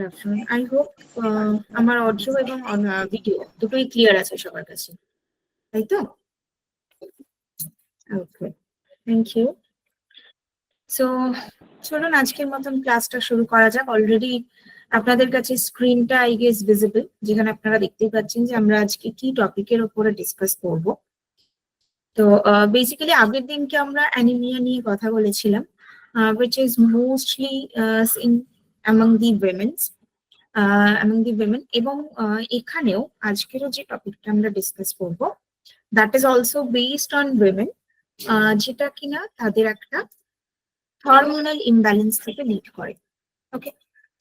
afternoon. I hope আমার audio এবং video দুটোই ক্লিয়ার আছে সবার কাছে, তাই তো? ওকে, থ্যাংক ইউ। সো চলুন আজকের মতন ক্লাসটা শুরু করা যাক। অলরেডি আপনাদের কাছে স্ক্রিনটা আই গেস ভিজিবল, যেখানে আপনারা দেখতেই পাচ্ছেন যে আমরা আজকে কি টপিকের উপরে ডিসকাস করব। তো বেসিক্যালি আগের দিনকে আমরা অ্যানিমিয়া নিয়ে কথা বলেছিলাম, which is mostly in among the women এবং এখানেও আজকেরও যে টপিকটা আমরা ডিসকাস করব that is also based on women, যেটা কিনা তাদের একটা হরমোনাল ইমব্যালেন্স থেকে লিড করে। ওকে,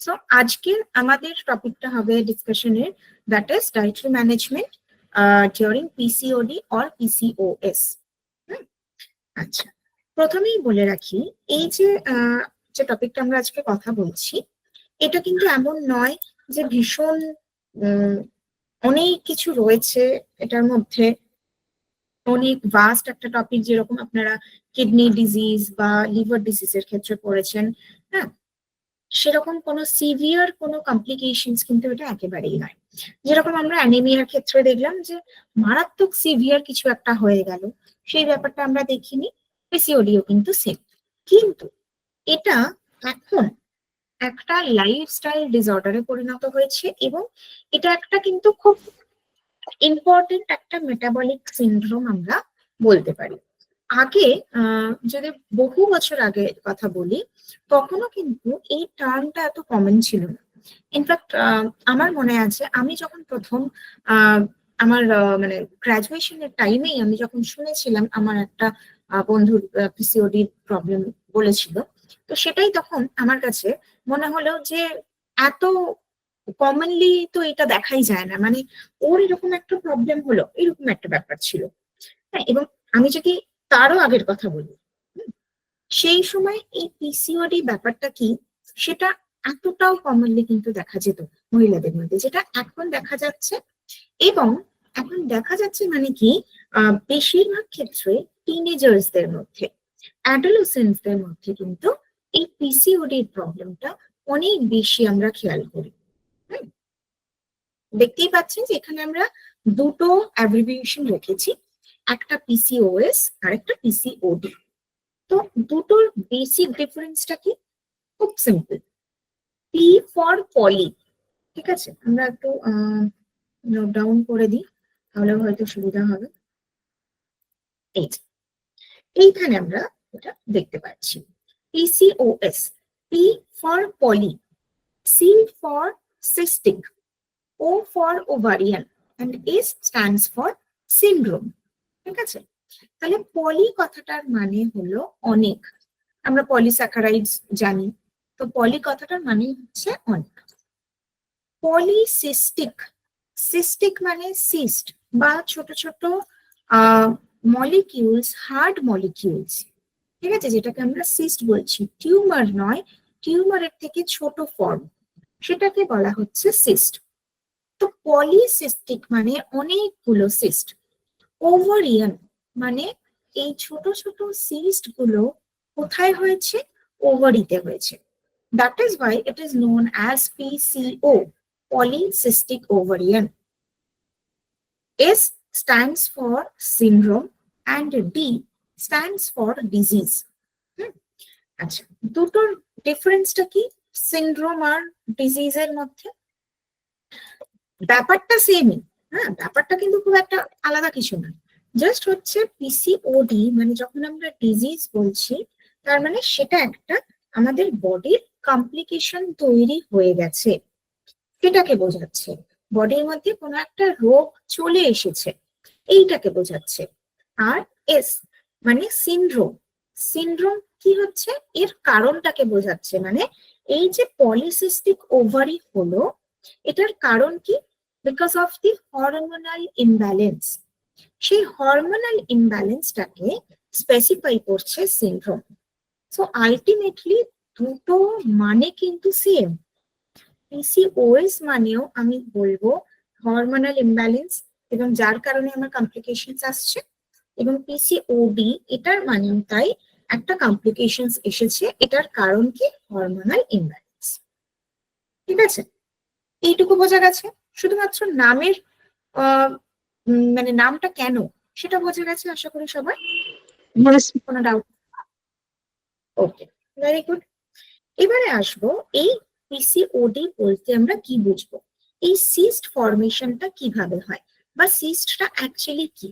সো আজকের আমাদের টপিকটা হবে ডিসকাশনের, that is dietary management during PCOD or PCOS. আচ্ছা, প্রথমেই বলে রাখি এই যে টপিকটা আমরা আজকে কথা বলছি, এটা কিন্তু এমন নয় যে ভীষণ অনেক কিছু রয়েছে এটার মধ্যে, অনেক ভাস্ট একটা টপিক, যেরকম আপনারা কিডনি ডিজিজ বা লিভার ডিজিজের ক্ষেত্রে পড়েছেন। হ্যাঁ, সেরকম কোনো সিভিয়ার কোনো কমপ্লিকেশনস কিন্তু এটা একেবারেই নয়। যেরকম আমরা অ্যানিমিয়ার ক্ষেত্রে দেখলাম যে মারাত্মক সিভিয়ার কিছু একটা হয়ে গেল, সেই ব্যাপারটা আমরা দেখিনি। পিসিওডিও কিন্তু সেম, কিন্তু এটা এখন একটা লাইফস্টাইল ডিসঅর্ডারে পরিণত হয়েছে এবং এটা একটা কিন্তু খুব ইম্পর্টেন্ট একটা মেটাবলিক সিনড্রোম আমরা বলতে পারি। আগে যদি বহু বছর আগে কথা বলি, তখনও কিন্তু এই টার্মটা এত কমন ছিল না। ইনফ্যাক্ট আমার মনে আছে আমি যখন প্রথম আমার মানে গ্রাজুয়েশনের টাইমেই আমি যখন শুনেছিলাম আমার একটা বন্ধুর পিসিওডি প্রবলেম বলেছিল, তো সেটাই তখন আমার কাছে মনে হলো যে এত কমনলি তো এটা দেখাই যায় না, মানে ওর এরকম একটা প্রবলেম হলো, এরকম একটা ব্যাপার ছিল। হ্যাঁ, এবং আমি যদি তারও আগের কথা বলি, সেই সময় এই পিসিওডি ব্যাপারটা কি সেটা এতটাও কমনলি কিন্তু দেখা যেত মহিলাদের মধ্যে, যেটা এখন দেখা যাচ্ছে। এবং এখন দেখা যাচ্ছে মানে কি, বেশিরভাগ ক্ষেত্রে টিনেজার্সদের মধ্যে, অ্যাডোলেসেন্টসদের মধ্যে কিন্তু এই পিসিওডির প্রবলেমটা অনেক বেশি আমরা খেয়াল করি। দেখতেই পাচ্ছেন যে এখানে আমরা দুটো অ্যাব্রিভিয়েশন রেখেছি, একটা পিসিওএস আর একটা পিসিওডি। তো দুটোর বেসিক ডিফারেন্সটা কি? খুব সিম্পল, পি ফর পলি। ঠিক আছে, আমরা একটু নোট ডাউন করে দিই, তাহলে হয়তো সুবিধা হবে। এইখানে আমরা এটা দেখতে পাচ্ছি, PCOS, P for poly, C for cystic, O for ovarian, and S stands for syndrome। ঠিক আছে, তাহলে পলি কথাটার মানে হলো অনেক, আমরা পলিস্যাকারাইডস জানি, তো পলি কথাটার মানে হচ্ছে অনেক। পলিসিস্টিক, সিস্টিক মানে সিস্ট বা ছোট ছোট মলিকিউলস, হার্ড মলিকিউলস। ঠিক আছে, যেটাকে আমরা সিস্ট বলছি, টিউমার নয়, টিউমারের থেকে ছোট ফর্ম, সেটাকে বলা হচ্ছে সিস্ট। তো পলিসিস্টিক মানে অনেকগুলো সিস্ট। ওভারিয়ান মানে এই ছোট ছোট সিস্ট গুলো কোথায় হয়েছে? ওভারিতে হয়েছে। That is why it is known as PCO, polycystic ovarian. S stands for syndrome and D stands for disease। আচ্ছা, দুটোর ডিফারেন্সটা কি সিনড্রোম আর ডিজিজের মধ্যে? ব্যাপারটা সেমই, হ্যাঁ, ব্যাপারটা কিন্তু খুব একটা আলাদা কিছু না। জাস্ট হচ্ছে পিসিওডি মানে যখন আমরা ডিজিজ বলছি, তার মানে সেটা একটা আমাদের বডির কমপ্লিকেশন তৈরি হয়ে গেছে, সেটাকে বোঝাচ্ছে। বডির মধ্যে কোনো একটা রোগ চলে এসেছে, এইটাকে বোঝাচ্ছে। আর এস মানে সিনড্রোম, সিনড্রোম কি হচ্ছে? এর কারণটাকে বোঝাচ্ছে, মানে এই যে পলিসিস্টিক ওভারি হলো, এটার কারণ কি? Because of the hormonal imbalance. সেই হরমোনাল ইমব্যালেন্সটাকে স্পেসিফাই করছে সিনড্রোম। সো আলটিমেটলি দুটো মানে কিন্তু সেম। পিসিওএস মানেও আমি বলবো হরমোনাল ইমব্যালেন্স, এবং যার কারণে আমার কমপ্লিকেশনস আসছে, এবং পিসিওডি এটার মানেও তাই, একটা কমপ্লিকেশনস এসেছে, এটার কারণ কি? Hormonal imbalance. ঠিক আছে, এইটুকু বোঝা গেছে। শুধুমাত্র নামের মানে নামটা কেন সেটা বোঝা গেছে আশা করি সবাই। কোনো ডাউট? ওকে, ভেরি গুড। এবারে আসবো এই পিসিওডি বলতে আমরা কি বুঝবো, এই সিস্ট ফরমেশনটা কিভাবে হয় বা সিস্টটা অ্যাকচুয়ালি কি।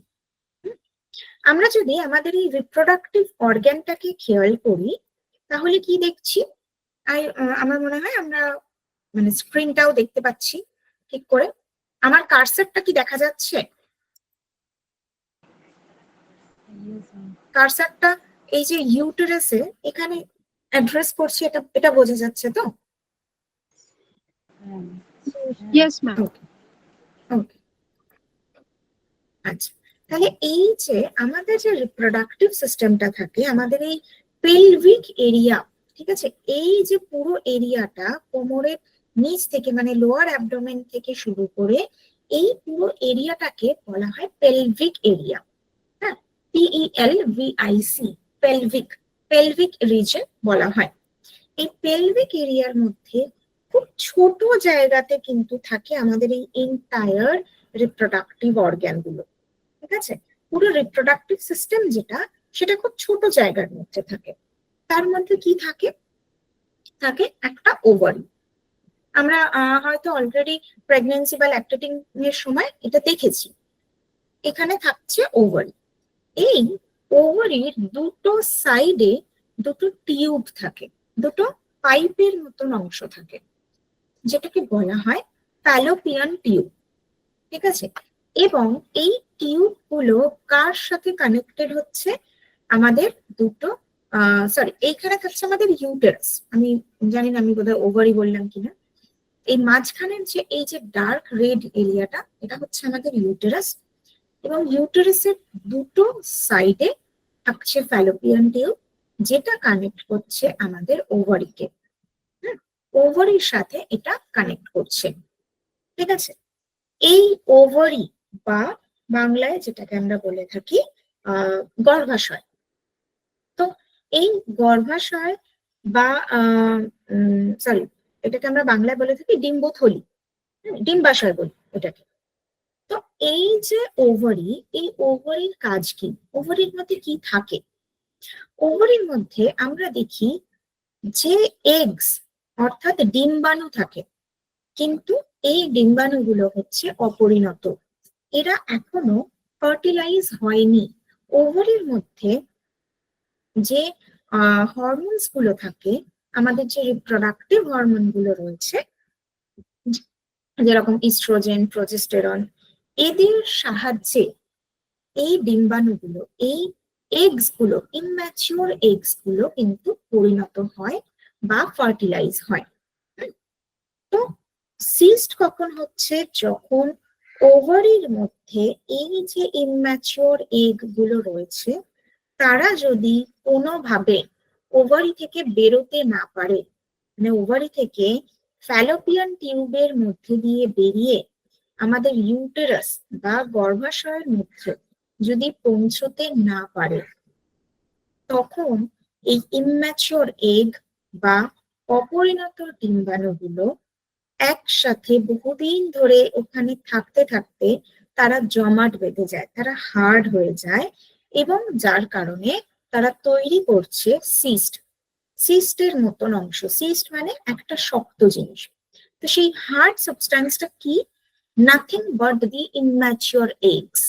আমরা যদি আমাদের এই রিপ্রোডাক্টিভ অর্গ্যানটাকে খেয়াল করি তাহলে কি দেখছি, আমার মনে হয় আমরা মানে স্ক্রিনটাও দেখতে পাচ্ছি ঠিক করে। আমার কার্সারটা কি দেখা যাচ্ছে? কার্সারটা এই যে ইউটেরাসে এখানে অ্যাড্রেস করছি, এটা এটা বোঝা যাচ্ছে তো? Yes ma'am. ওকে ওকে, আচ্ছা। তাহলে এই যে আমাদের যে রিপ্রোডাক্টিভ সিস্টেমটা থাকে, আমাদের এই পেলভিক এরিয়া, ঠিক আছে, এই যে পুরো এরিয়াটা কোমরের নিচ থেকে মানে লোয়ার অ্যাবডোমেন থেকে শুরু করে এই পুরো এরিয়াটাকে বলা হয় পেলভিক এরিয়া। হ্যাঁ, PELVIC, পেলভিক, পেলভিক রিজন বলা হয়। এই পেলভিক এরিয়ার মধ্যে খুব ছোট জায়গাতে কিন্তু থাকে আমাদের এই এন্টায়ার রিপ্রোডাক্টিভ অর্গ্যান গুলো, ঠিক আছে। পুরো রিপ্রোডাক্টিভ সিস্টেম যেটা, সেটা খুব ছোট জায়গার মধ্যে থাকে। তার মধ্যে কি থাকে? থাকে একটা ওভারি। আমরা হয়তো অলরেডি প্রেগনেন্সি বা ল্যাকটেটিং এর সময় এটা দেখেছি। এখানে থাকছে ওভারি। এই ওভারির দুটো সাইডে দুটো টিউব থাকে, দুটো পাইপের মতন অংশ থাকে, যেটাকে বলা হয় ফ্যালোপিয়ান টিউব, ঠিক আছে। এবং এই টিউব গুলো কার সাথে কানেক্টেড হচ্ছে? আমাদের দুটো সরি, এইখানে থাকছে আমাদের ইউটেরাস। আমি জানি না আমি বোধহয় ওভারই বললাম কিনা। এই মাঝখানের যে এই যে ডার্ক রেড এরিয়াটা, এটা হচ্ছে আমাদের ইউটেরাস। এবং ইউটেরাসের দুটো সাইডে থাকছে ফ্যালোপিয়ান টিউব, যেটা কানেক্ট করছে আমাদের ওভারিকে। ওভারির সাথে এটা কানেক্ট করছে, ঠিক আছে। এই ওভারি বা বাংলায় যেটাকে আমরা বলে থাকি গর্ভাশয়। তো এই গর্ভাশয় বা সরি, এটাকে আমরা বাংলায় বলে থাকি ডিম্বথলি, ডিম্বাশয় বলি এটাকে। তো এই যে ওভারি, এই ওভারির কাজ কি? ওভারির মধ্যে কি থাকে? ওভারির মধ্যে আমরা দেখি যে এগস অর্থাৎ ডিম্বাণু থাকে, কিন্তু এই ডিম্বাণুগুলো হচ্ছে অপরিণত, এরা এখনো ফার্টিলাইজ হয়নি। ওভারির মধ্যে যে হরমোনস গুলো থাকে, আমাদের যে রিপ্রোডাক্টিভ হরমোন গুলো রয়েছে, যেরকম ইস্ট্রোজেন, প্রজেস্টেরন, এদের সাহায্যে এই ডিম্বাণুগুলো, এই এগস গুলো, ইম্যাচিওর এগস গুলো কিন্তু পরিণত হয় বা ফার্টিলাইজ হয়। তো সিস্ট কখন হচ্ছে? যখন ওভারির মধ্যে এই যে ইম্যাচিওর এগ গুলো রয়েছে, তারা যদি কোনোভাবে ওভারি থেকে বেরোতে না পারে, মানে ওভারি থেকে ফ্যালোপিয়ান টিউবের মধ্যে দিয়ে বেরিয়ে আমাদের ইউটেরাস বা গর্ভাশয়ের মধ্যে যদি পৌঁছতে না পারে, তখন এই ইম্যাচিওর এগ বা অপরিণত ডিম্বাণুগুলো একসাথে বহুদিন ধরে ওখানে থাকতে থাকতে তারা জমাট বেঁধে যায়, তারা হার্ড হয়ে যায়, এবং যার কারণে তারা তৈরি করছে সিস্ট, সিস্টের মতন অংশ। সিস্ট মানে একটা শক্ত জিনিস। তো সেই হার্ড সাবস্ট্যান্সটা কি? Nothing but the immature eggs,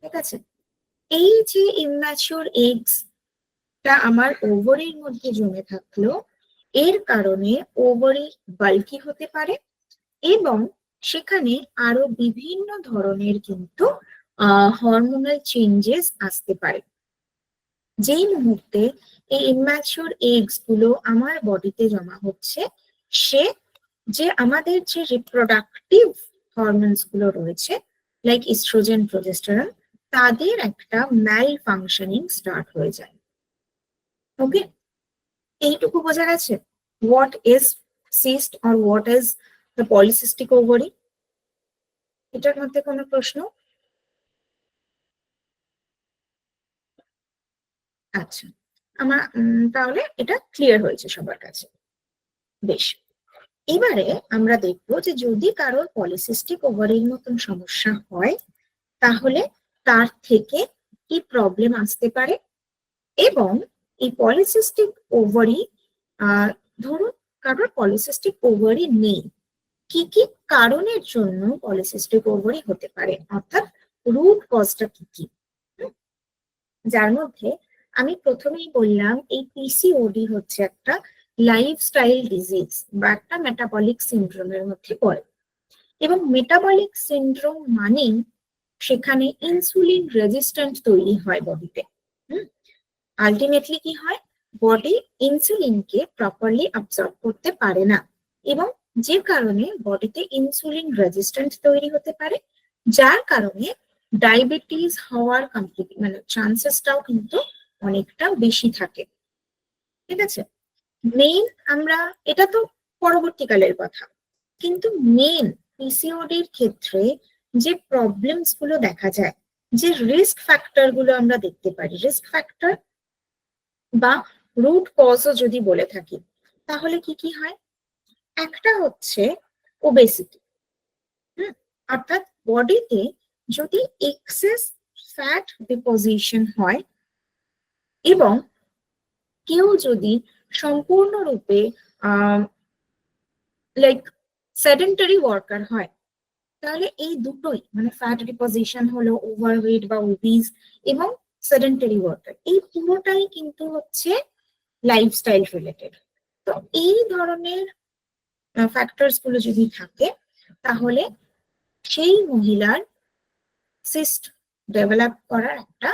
ঠিক আছে। এই যে ইম্যাচিওর এগস টা আমার ওভারির মধ্যে জমে থাকলো, এর কারণে ওভারি বাল্কি হতে পারে এবং সেখানে আরো বিভিন্ন ধরনের কিন্তু হরমোনাল চেঞ্জেস আসতে পারে। যেই মুহূর্তে এই ইম্যাচিওর এগস গুলো আমার বডিতে জমা হচ্ছে, সে যে আমাদের যে রিপ্রোডাক্টিভ হরমোনস গুলো রয়েছে লাইক ইস্ট্রোজেন, প্রজেস্টেরন, তাদের একটা ম্যাল ফাংশনিং স্টার্ট হয়ে যায়। ওকে, এইটুকু বোঝা গেছে হোয়াট ইজ সিস্ট আর what is the polycystic ovary. এটার মধ্যে কোনো প্রশ্ন? আচ্ছা, আমার তাহলে এটা ক্লিয়ার হয়েছে সবার কাছে। বেশ, এবারে আমরা দেখবো যে যদি কারোর পলিসিস্টিক ওভারির মতন সমস্যা হয় তাহলে তার থেকে কি প্রবলেম আসতে পারে, এবং এই পলিসিস্টিক ওভারি ধরুন কারোর পলিসিস্টিক ওভারি নেই, কি কি কারণের জন্য পলিসিস্টিক ওভারি হতে পারে, অর্থাৎ রুট কজটা কি কি। যার মধ্যে আমি প্রথমেই বললাম এই পিসিওডি হচ্ছে একটা লাইফস্টাইল ডিজিজ বা একটা মেটাবলিক সিন্ড্রোমের মধ্যে পড়ে, এবং মেটাবলিক সিন্ড্রোম মানেই সেখানে ইনসুলিন রেজিস্ট্যান্ট তৈরি হয় বডিতে। আলটিমেটলি কি হয়, বডি ইনসুলিনকে প্রপারলি অ্যাবজর্ব করতে পারে না, এবং যে কারণে বডিতে ইনসুলিন রেজিস্ট্যান্ট তৈরি হতে পারে, যার কারণে ডায়াবেটিস হওয়ার মানে চান্সেসটাও কিন্তু অনেকটা বেশি থাকে। ঠিক আছে, মেইন আমরা এটা তো পরবর্তীকালের কথা, কিন্তু মেইন পিসিওডির ক্ষেত্রে যে প্রবলেমস গুলো দেখা যায়, যে রিস্ক ফ্যাক্টর গুলো আমরা দেখতে পারি, রিস্ক ফ্যাক্টর বা রুট কজও যদি বলে থাকি, তাহলে কি কি হয়, একটা হচ্ছে ওবেসিটি। অর্থাৎ বডিতে যদি এক্সেস ফ্যাট ডিপোজিশন হয় এবং কেউ যদি সম্পূর্ণরূপে লাইক সেডেন্টারি ওয়ার্কার হয়, তাহলে এই দুটোই মানে ফ্যাট ডিপোজিশন হলো, ওভারওয়েট বা ওবিজ এবং সেডেন্টারি ওয়ার্কার, এই পুরোটাই কিন্তু হচ্ছে লাইফস্টাইল রিলেটেড। তো এই ধরনের ফ্যাক্টরস গুলো যদি থাকে তাহলে সেই মহিলার সিস্ট ডেভেলপ করার একটা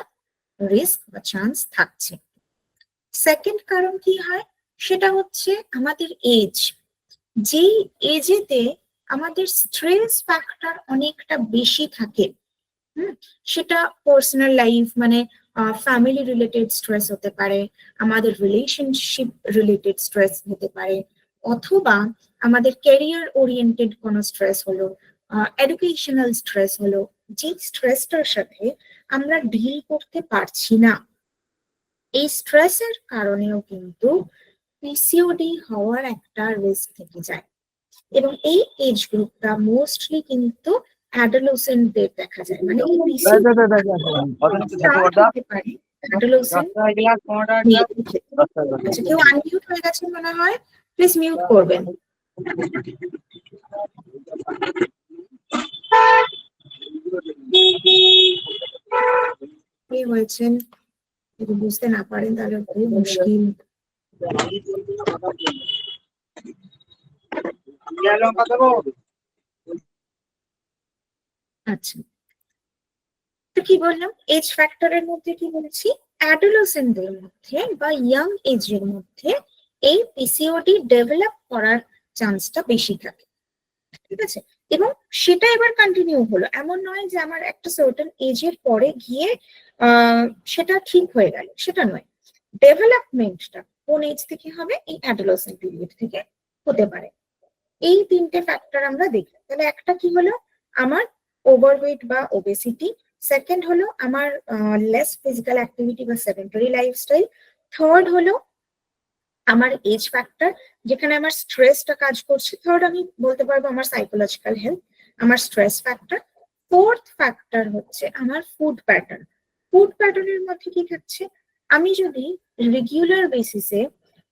রিস্ক বা চান্স থাকছে। সেকেন্ড কারণ কি হয়, সেটা হচ্ছে আমাদের এজ। যেই এজেতে আমাদের স্ট্রেস ফ্যাক্টর অনেকটা বেশি থাকে, সেটা পার্সোনাল লাইফ মানে ফ্যামিলি রিলেটেড স্ট্রেস হতে পারে, আমাদের রিলেশনশিপ রিলেটেড স্ট্রেস হতে পারে, অথবা আমাদের ক্যারিয়ার ওরিয়েন্টেড কোনো স্ট্রেস হলো, এডুকেশনাল স্ট্রেস হলো, যে স্ট্রেসটার সাথে আমরা ডিল করতে পারছি না, এই স্ট্রেসের কারণেও কিন্তু পিসিওডি হওয়ার একটা রিস্ক থেকে যায়। এবং এই এজ গ্রুপটা মোস্টলি কিন্তু অ্যাডোলেসেন্টদের দেখা যায়, মানে এই PCOD start হতে পারে অ্যাডোলেসেন্ট মেয়েদের ক্ষেত্রে। আচ্ছা, কেউ আনমিউট হয়ে গেছে মনে হয়, প্লিজ মিউট করবেন। কে হয়েছেন যদি বুঝতে না পারেন তাহলে খুব মুশকিল। আচ্ছা, তো কি বললাম, এজ ফ্যাক্টরের মধ্যে কি বলছি, অ্যাডোলেসেন্টদের মধ্যে বা ইয়াং এজের মধ্যে এই পিসিওডি ডেভেলপ করার চান্সটা বেশি থাকে। ঠিক আছে, এবং সেটা এবার কন্টিনিউ হলো, এমন নয় যে আমার একটা সার্টেন এজের পরে গিয়ে সেটা ঠিক হয়ে গেল, সেটা নয়। ডেভেলপমেন্টটা কোন এজ থেকে হবে, এই অ্যাডোলেসেন্ট পিরিয়ড থেকে হতে পারে। এই তিনটে ফ্যাক্টর আমরা দেখলাম, তাহলে একটা কি হলো, আমার ওভারওয়েট বা ওবেসিটি, সেকেন্ড হলো আমার লেস ফিজিক্যাল অ্যাক্টিভিটি বা সেডেন্টারি লাইফস্টাইল, থার্ড হলো আমার এজ ফ্যাক্টর যেখানে আমার স্ট্রেসটা কাজ করছে, থার্ড আমি বলতে পারবো আমার সাইকোলজিক্যাল হেলথ, আমার স্ট্রেস ফ্যাক্টর, ফোর্থ ফ্যাক্টর হচ্ছে আমার ফুড প্যাটার্ন। ফুড প্যাটার্নের মধ্যে কি থাকছে, আমি যদি রেগুলার বেসিসে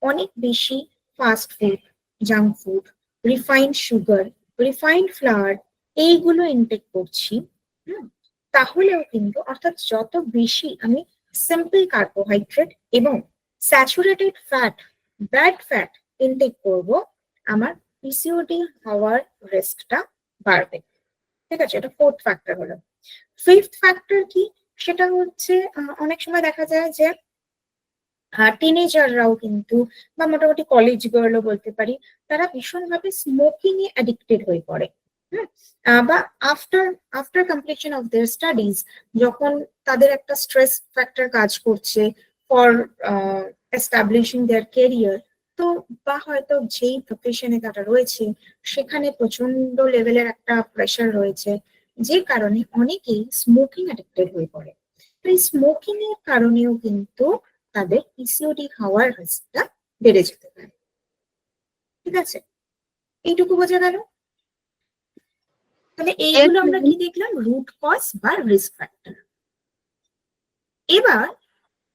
অনেক বেশি fast food, junk food, refined sugar, refined flour এইগুলো ইনটেক করছি, তাহলেও কিন্তু অর্থাৎ যত বেশি আমি সিম্পল কার্বোহাইড্রেট এবং saturated fat, bad fat intake করব, আমার পিসিওডি হওয়ার রিস্কটা বাড়বে। ঠিক আছে, এটা ফোর্থ ফ্যাক্টর হলো। ফিফথ ফ্যাক্টর কি, সেটা হচ্ছে অনেক সময় দেখা যায় যে টিনেজাররাও কিন্তু বা মোটামুটি কলেজ গার্লও বলতে পারি, তারা ভীষণভাবে স্মোকিং এ অ্যাডিক্টেড হয়ে পড়ে। বা after after completion of their studies, যখন তাদের একটা স্ট্রেস ফ্যাক্টর কাজ করছে ফর এস্টাবলিশিং দেয়ার কেরিয়ার, তো বা হয়তো যেই প্রফেশনে তারা রয়েছে সেখানে প্রচন্ড লেভেলের একটা প্রেশার রয়েছে, যে কারণে অনেকেই স্মোকিং অ্যাডিক্টেড হয়ে পড়ে। তো এই স্মোকিং এর কারণেও কিন্তু তাদের পিসিওডি হওয়ার রিস্কটা বেড়ে যেতে পারে। ঠিক আছে, এইটুকু বোঝা গেল? তাহলে এইগুলো আমরা কি দেখলাম? রুট কজ বা রিস্ক ফ্যাক্টর। এবার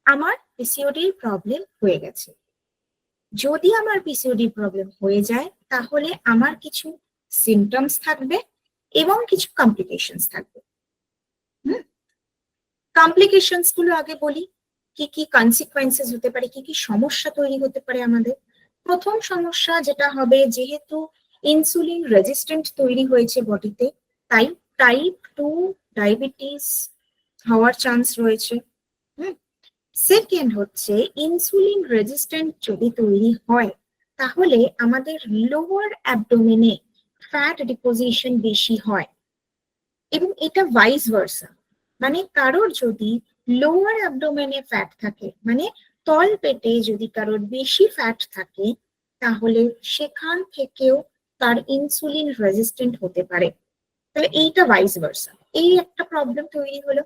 আমার পিসিওডি প্রবলেম হয়ে গেছে। যদি আমার পিসিওডি প্রবলেম হয়ে যায় তাহলে আমার কিছু সিমটমস থাকবে এবং কিছু কমপ্লিকেশনস থাকবে। কমপ্লিকেশনস গুলো আগে বলি, কি কি কনসিকুয়েন্সেস হতে পারে, কি কি সমস্যা তৈরি হতে পারে আমাদের। প্রথম সমস্যা যেটা হবে, যেহেতু ইনসুলিন রেজিস্ট্যান্ট তৈরি হয়েছে বডিতে, তাই টাইপ 2 ডায়াবেটিস হওয়ার চান্স রয়েছে। সেকেন্ড হচ্ছে, ইনসুলিন রেজিস্ট্যান্ট যদি তৈরি হয় তাহলে আমাদের লোয়ার অ্যাবডোমেনে ফ্যাট ডিপোজিশন বেশি হয়, এবং এটা ভাইস ভার্সা। মানে কারোর যদি লোয়ার অ্যাবডোমেনে ফ্যাট থাকে, মানে তল পেটে যদি কারোর বেশি ফ্যাট থাকে, তাহলে সেখান থেকেও তার ইনসুলিন রেজিস্ট্যান্ট হতে পারে। তাহলে এইটা ভাইস ভার্সা, এই একটা প্রবলেম তৈরি হলো।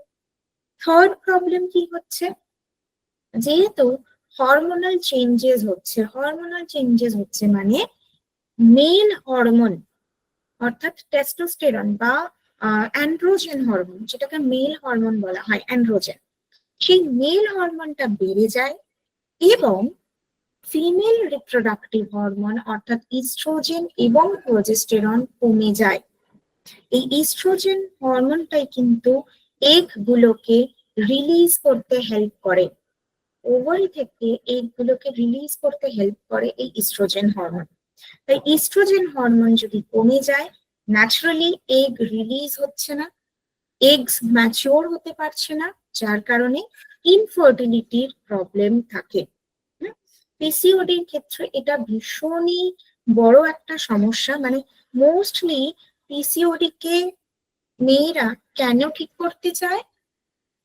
থার্ড প্রবলেম কি হচ্ছে, যেহেতু হরমোনাল চেঞ্জেস হচ্ছে মানে মেল হরমোন অর্থাৎ টেস্টোস্টেরন বা অ্যান্ড্রোজেন হরমোন, যেটাকে মেল হরমোন বলা হয়, অ্যান্ড্রোজেন, সেই মেল হরমোনটা বেড়ে যায় এবং ফিমেল রিপ্রোডাক্টিভ হরমোন অর্থাৎ ইস্ট্রোজেন এবং প্রোজেস্টেরন কমে যায়। এই ইস্ট্রোজেন হরমোনটাই কিন্তু এগ গুলোকে রিলিজ করতে হেল্প করে, ওভারি থেকে এগ গুলোকে রিলিজ করতে হেল্প করে এই ইস্ট্রোজেন হরমোন। তাই ইস্ট্রোজেন হরমোন যদি কমে যায়, ন্যাচারালি এগ রিলিজ হচ্ছে না, এগস ম্যাচিওর হতে পারছে না, যার কারণে ইনফার্টিলিটির প্রবলেম থাকে। পিসিওডির ক্ষেত্রে এটা ভীষণই বড় একটা সমস্যা। মানে মোস্টলি পিসিওডি কে মেয়েরা কেন ঠিক করতে চায়,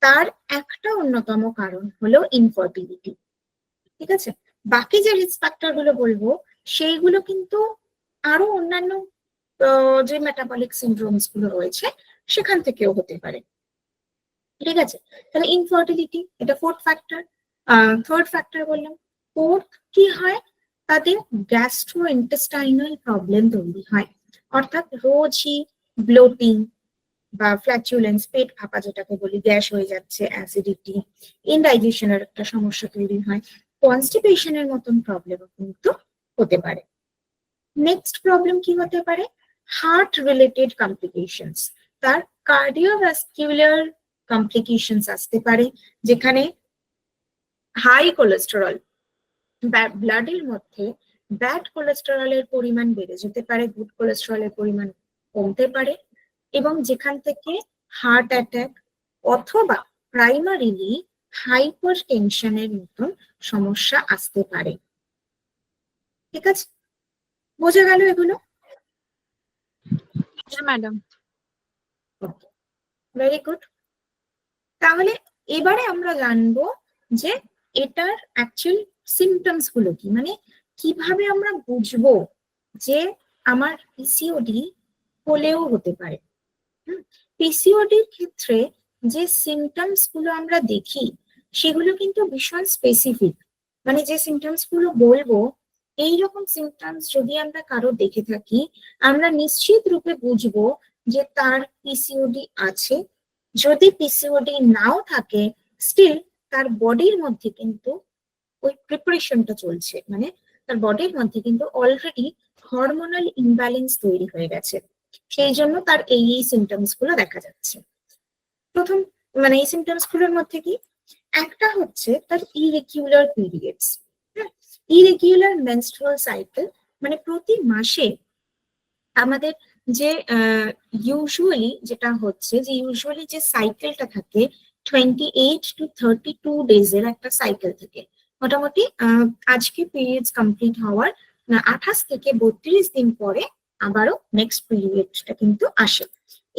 তার একটা অন্যতম কারণ হলো ইনফার্টিলিটি। ঠিক আছে, বাকি যে রিস্ক ফ্যাক্টর গুলো বলবো সেইগুলো কিন্তু আরো অন্যান্য যে মেটাবলিক সিনড্রোমস গুলো রয়েছে সেখান থেকেও হতে পারে। ঠিক আছে, তাহলে ইনফার্টিলিটি এটা ফোর্থ ফ্যাক্টর। থার্ড ফ্যাক্টর বললাম। ফোর্থ কি হয়, তাদের গ্যাস্ট্রো ইন্টেস্টাইনাল প্রবলেম তৈরি হয়, অর্থাৎ রোজই ব্লোটিং বা ফ্ল্যাচুলেন্স, পেট ফাঁপা যেটাকে বলি, গ্যাস হয়ে যাচ্ছে, অ্যাসিডিটি, ইনডাইজেশনের একটা সমস্যা তৈরি হয়, কনস্টিপেশনের মতন প্রবলেমও কিন্তু হতে পারে। নেক্সট প্রবলেম কি হতে পারে, হার্ট রিলেটেড কমপ্লিকেশনস। তার কার্ডিওভাস্কুলার কমপ্লিকেশনস আসতে পারে, যেখানে হাই কোলেস্টেরল, ব্লাডের মধ্যে ব্যাড কোলেস্টেরলের পরিমাণ বেড়ে যেতে পারে, গুড কোলেস্টেরলের পরিমাণ কমতে পারে, এবং যেখান থেকে হার্ট অ্যাটাক অথবা প্রাইমারিলি হাইপার টেনশনের মতন সমস্যা আসতে পারে। ঠিক আছে, বোঝা গেল এগুলো? ম্যাডাম। Very good. তাহলে এবারে আমরা জানবো যে এটার অ্যাকচুয়াল সিমটমস গুলো কি, মানে কিভাবে আমরা বুঝবো যে আমার পিসিওডি হলেও হতে পারে। পিসিওডির ক্ষেত্রে যে সিমটমস গুলো আমরা দেখি সেগুলো কিন্তু ভীষণ স্পেসিফিক। মানে যে সিমটমস গুলো বলবো, এইরকম সিমটমস যদি আমরা কারো দেখে থাকি, আমরা নিশ্চিত রূপে বুঝবো যে তার পিসিওডি আছে। যদি পিসিওডি নাও থাকে, স্টিল তার বডির মধ্যে কিন্তু ওই প্রিপারেশনটা চলছে, মানে তার বডির মধ্যে কিন্তু অলরেডি হরমোনাল ইমব্যালেন্স তৈরি হয়ে গেছে, সেই জন্য তার এই সিমটমস গুলো দেখা যাচ্ছে। প্রথম মানে এই সিমটমস গুলোর মধ্যে কি একটা হচ্ছে, তার irregular periods, irregular menstrual cycle. মানে প্রতি মাসে আমাদের যে ইউজুয়ালি যেটা হচ্ছে, যে ইউজুয়ালি যে সাইকেলটা থাকে 28 to 32 ডেজের একটা সাইকেল থাকে মোটামুটি। আজকে পিরিয়ডস কমপ্লিট হওয়ার 28 থেকে 32 দিন পরে আবারও নেক্সট পিরিয়ডটা কিন্তু আসে।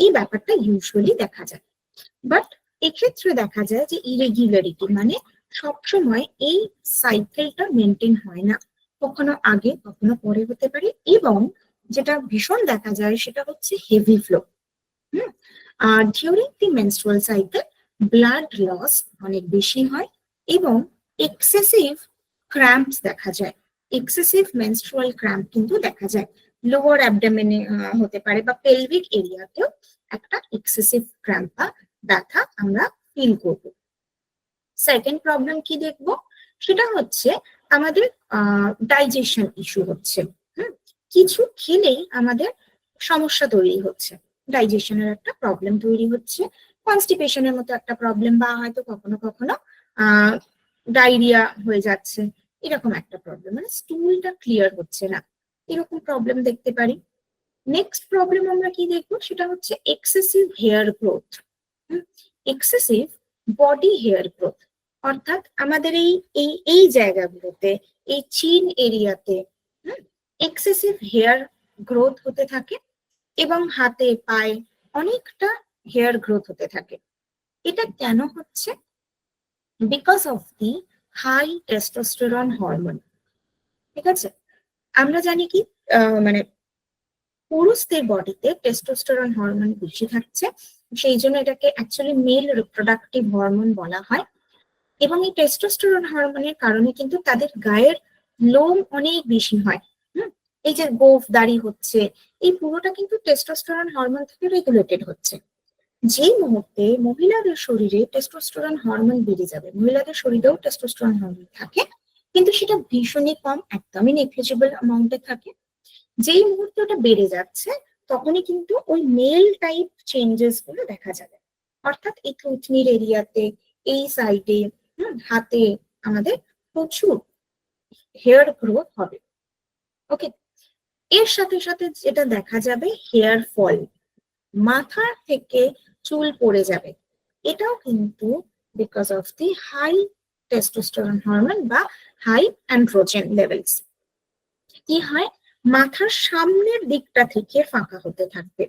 এই ব্যাপারটা ইউজুয়ালি দেখা যায়। বাট এক্ষেত্রে দেখা যায় যে ইরেগুলারিটি, মানে সবসময় এই সাইকেলটা মেনটেন হয় না, কখনো আগে কখনো পরে হতে পারে। এবং যেটা ভীষণ দেখা যায় সেটা হচ্ছে heavy flow. During the menstrual cycle blood loss অনেক বেশি হয় এবং এক্সেসিভ ক্র্যাম্পস দেখা যায়, এক্সেসিভ মেনস্ট্রুয়াল ক্র্যাম্প কিন্তু দেখা যায়। লোয়ার অ্যাবডোমেনে হতে পারে, বা পেলভিক এরিয়াতেও একটা এক্সেসিভ ক্র্যাম্প বা ব্যথা আমরা ফিল করব। সেকেন্ড প্রবলেম কি দেখবো, সেটা হচ্ছে আমাদের ডাইজেশন ইস্যু হচ্ছে। কিছু খেলেই আমাদের সমস্যা তৈরি হচ্ছে, ডাইজেশনের একটা প্রবলেম তৈরি হচ্ছে, কনস্টিপেশনের মতো একটা প্রবলেম, বা হয়তো কখনো কখনো ডায়রিয়া হয়ে যাচ্ছে, এরকম একটা প্রবলেম, মানে স্টুলটা ক্লিয়ার হচ্ছে না, এরকম প্রবলেম দেখতে পারি। নেক্সট প্রবলেম আমরা কি দেখবো, সেটা হচ্ছে excessive hair growth, excessive body hair growth, অর্থাৎ আমাদের এই এই এই জায়গাগুলোতে, এই চিন এরিয়াতে এক্সেসিভ হেয়ার গ্রোথ হতে থাকে, এবং হাতে পায়ে অনেকটা হেয়ার গ্রোথ হতে থাকে। এটা কেন হচ্ছে? Because of the high testosterone hormone. ঠিক আছে, আমরা জানি কি মানে পুরুষদের বডিতে টেস্টোস্টেরন হরমোন বেশি থাকছে, সেই জন্য এটাকে অ্যাকচুয়ালি মেল রিপ্রোডাক্টিভ হরমোন বলা হয়। এবং এই টেস্টোস্টেরন হরমোনের কারণে কিন্তু তাদের গায়ের লোম অনেক বেশি হয়। এই যে গোঁফ দাড়ি হচ্ছে, এই পুরোটা কিন্তু টেস্টোস্টেরন হরমোন থেকে রেগুলেটেড হচ্ছে। যেই মুহূর্তে মহিলাদের শরীরে টেস্টোস্টেরন হরমোন বেড়ে যাবে, মহিলাদের শরীরেও টেস্টোস্টেরন হরমোন থাকে, কিন্তু সেটা ভীষণই কম, একদমই নেগলিজিবল অ্যামাউন্টে থাকে। যেই মুহূর্তে ওটা বেড়ে যাচ্ছে, তখনই কিন্তু ওই মেল টাইপ চেঞ্জেস গুলো দেখা যাবে, অর্থাৎ এই থুতনির এরিয়াতে, এই সাইডে, হাতে আমাদের প্রচুর হেয়ার গ্রোথ হবে। ওকে, এর সাথে সাথে যেটা দেখা যাবে, হেয়ার ফল, মাথা থেকে চুল পড়ে যাবে, এটাও কিন্তু because of the high testosterone hormone বা হাই অ্যান্ড্রোজেন লেভেলস। কি হয়, মাথার সামনের দিকটা থেকে ফাঁকা হতে থাকবে,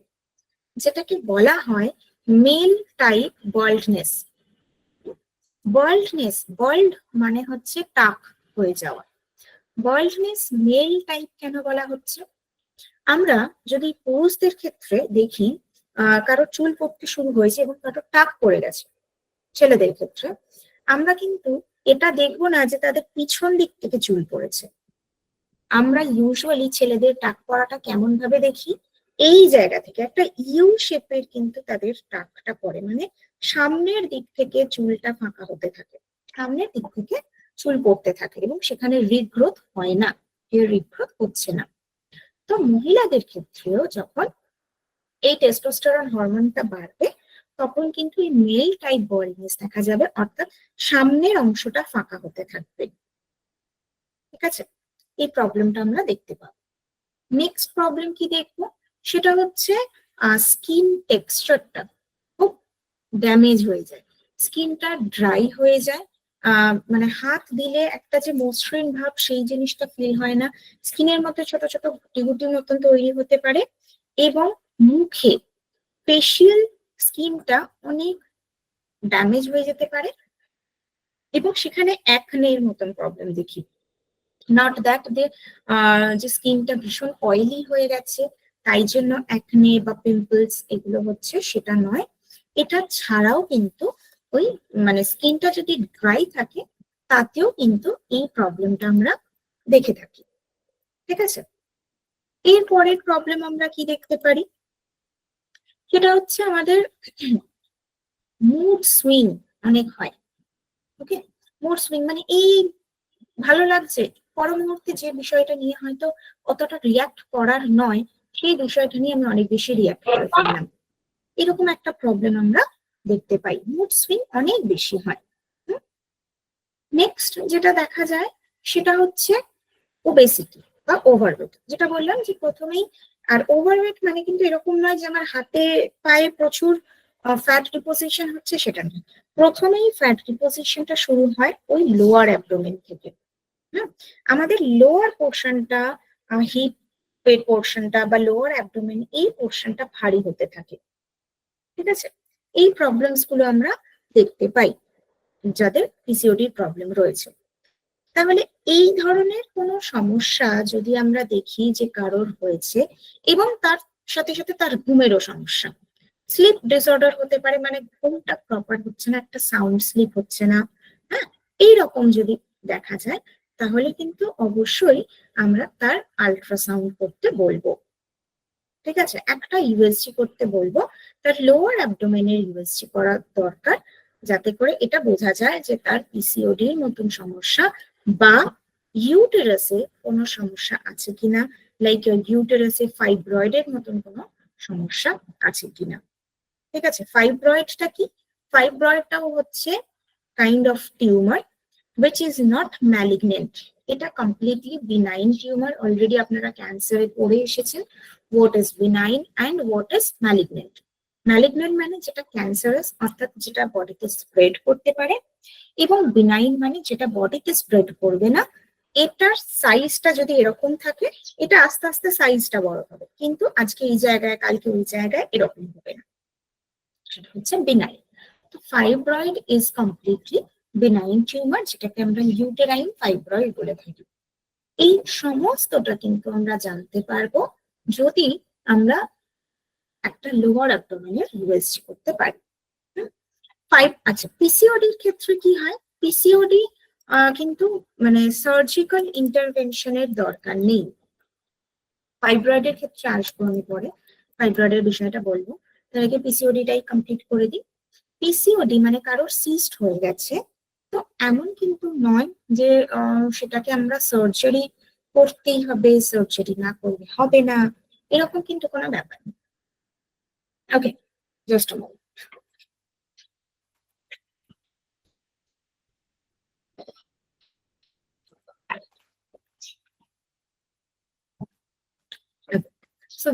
যেটাকে বলা হয় মেল টাইপ বল্ডনেস। বল্ডনেস, বল্ড মানে হচ্ছে টাক হয়ে যাওয়া, বল্ডনেস মেল টাইপ কেন বলা হচ্ছে? আমরা যদি পুরুষদের ক্ষেত্রে দেখি, কারো চুল পড়তে শুরু হয়েছে এবং কারো টাক পড়ে গেছে, ছেলেদের ক্ষেত্রে আমরা কিন্তু এটা দেখবো না যে তাদের পিছন দিক থেকে চুল পড়েছে। আমরা ইউজুয়ালি ছেলেদের টাক পড়াটা কেমন ভাবে দেখি, এই জায়গা থেকে একটা ইউ শেপের কিন্তু তাদের টাকটা পড়ে, মানে সামনের দিক থেকে চুলটা ফাঁকা হতে থাকে, সামনের দিক থেকে চুল পড়তে থাকে, এবং সেখানে রিগ্রোথ হয় না, এর রিগ্রোথ হচ্ছে না। তো মহিলাদের ক্ষেত্রেও যখন এই টেস্টোস্টেরন হরমোনটা বাড়বে, তখন কিন্তু এই মেল টাইপ বল্ডনেস দেখা যাবে, অর্থাৎ সামনের অংশটা ফাঁকা হতে থাকবে। ঠিক আছে, এই প্রবলেমটা আমরা দেখতে পাবো। নেক্সট প্রবলেম কি দেখবো, সেটা হচ্ছে স্কিন টেক্সচারটা খুব ড্যামেজ হয়ে যায়, স্কিনটা ড্রাই হয়ে যায়, মানে হাত দিলে একটা যে মসৃণ ভাব, সেই জিনিসটা ফিল হয় না, স্কিনের মধ্যে ছোট ছোট গুটি গুটি মতন তৈরি হতে পারে, এবং মুখে ফেশিয়াল স্কিনটা অনেক ড্যামেজ হয়ে যেতে পারে, এবং সেখানে অ্যাকনের মতন প্রবলেম দেখি। নট দ্যাট যে স্কিনটা ভীষণ অয়েলি হয়ে গেছে তাই জন্য অ্যাকনে বা পিম্পলস এগুলো হচ্ছে, সেটা নয়। এটা ছাড়াও কিন্তু ওই মানে স্কিনটা যদি ড্রাই থাকে, তাতেও কিন্তু এই প্রবলেমটা আমরা দেখে থাকি। ঠিক আছে, এর পরের প্রবলেম আমরা কি দেখতে পারি, সেটা হচ্ছে আমাদের মুড সুইং অনেক হয়। ওকে, মুড সুইং মানে এই ভালো লাগছে, পর মুহূর্তে যে বিষয়টা নিয়ে হয়তো অতটা রিয়াক্ট করার নয়, সেই বিষয়টা নিয়ে আমি অনেক বেশি রিয়াক্ট করে ফেললাম, এরকম একটা প্রবলেম আমরা দেখতে পাই, মুড সুইং অনেক বেশি হয়। নেক্সট যেটা দেখা যায়, সেটা হচ্ছে ওবেসিটি বা ওভারওয়েট, যেটা বললাম যে প্রথমেই। আর ওভারওয়েট মানে কিন্তু এরকম নয় যে আমার হাতে পায়ে প্রচুর ফ্যাট ডিপোজিশন হচ্ছে, সেটা নয়। প্রথমেই ফ্যাট ডিপোজিশনটা শুরু হয় ওই লোয়ার অ্যাবডোমেন থেকে। আমাদের লোয়ার পোর্শনটা, হিপ পোর্শনটা বা লোয়ার অ্যাবডোমেন, এই পোর্শনটা ভারী হতে থাকে। ঠিক আছে, এই প্রবলেমস গুলো আমরা দেখতে পাই যাদের পিসিওডির প্রবলেম রয়েছে। তাহলে এই ধরনের কোনো সমস্যা যদি আমরা দেখি যে কারোর হয়েছে, এবং তার সাথে সাথে তার ঘুমেরও সমস্যা, স্লিপ ডিসঅর্ডার হতে পারে, মানে ঘুমটা প্রপার হচ্ছে না, একটা সাউন্ড স্লিপ হচ্ছে না, হ্যাঁ, এইরকম যদি দেখা যায়, তাহলে কিন্তু অবশ্যই আমরা তার আল্ট্রাসাউন্ড করতে বলবো। ঠিক আছে, একটা ইউএসজি করতে বলবো, তার লোয়ার অ্যাবডোমেনের ইউএসজি করা দরকার, যাতে করে এটা বোঝা যায় যে তার পিসিওডি এর মতন সমস্যা বা ইউটেরাসে কোনো সমস্যা আছে কিনা, লাইক ইউটেরাসে ফাইব্রয়েডের মতন কোনো সমস্যা আছে কিনা। ঠিক আছে, ফাইব্রয়েডটা কি? ফাইব্রয়েডটাও হচ্ছে kind of tumour which is not malignant. এটা কমপ্লিটলি বিনাইন টিউমার। অলরেডি আপনারা ক্যান্সারে পড়ে এসেছেন what is benign and what is malignant. Malignant মানে যেটা ক্যান্সারাস, অর্থাৎ যেটা বডিতে স্প্রেড করতে পারে, এবং বিনাইন মানে যেটা বডিতে স্প্রেড করবে না। এটার সাইজটা যদি এরকম থাকে, এটা আস্তে আস্তে সাইজটা বড় হবে, কিন্তু আজকে এই জায়গায় কালকে ওই জায়গায় এরকম হবে না, সেটা হচ্ছে বিনাইন। তো fibroid is completely benign tumour, যেটাকে আমরা ইউটেরাইন ফাইব্রয়েড বলে থাকি। এই সমস্তটা কিন্তু আমরা জানতে পারবো যদি আমরা একটা লোয়ার অ্যাবডোমেনের ইউএসজি করতে পারি। আচ্ছা, পিসিওডির ক্ষেত্রে কি হয়? পিসিওডি কিন্তু মানে সার্জিক্যাল ইন্টারভেনশনের দরকার নেই। ফাইব্রয়েডের ক্ষেত্রে আসবো আমি পরে, ফাইব্রয়েডের বিষয়টা বলবো, তার আগে পিসিওডিটাই কমপ্লিট করে দিই। পিসিওডি মানে কারোর সিস্ট হয়ে গেছে, তো এমন কিন্তু নয় যে সেটাকে আমরা সার্জারি করতেই হবে, সার্জারি না করলে হবে না, এরকম কিন্তু কোনো ব্যাপার নেই। ওকে, জাস্ট আ মোমেন্ট।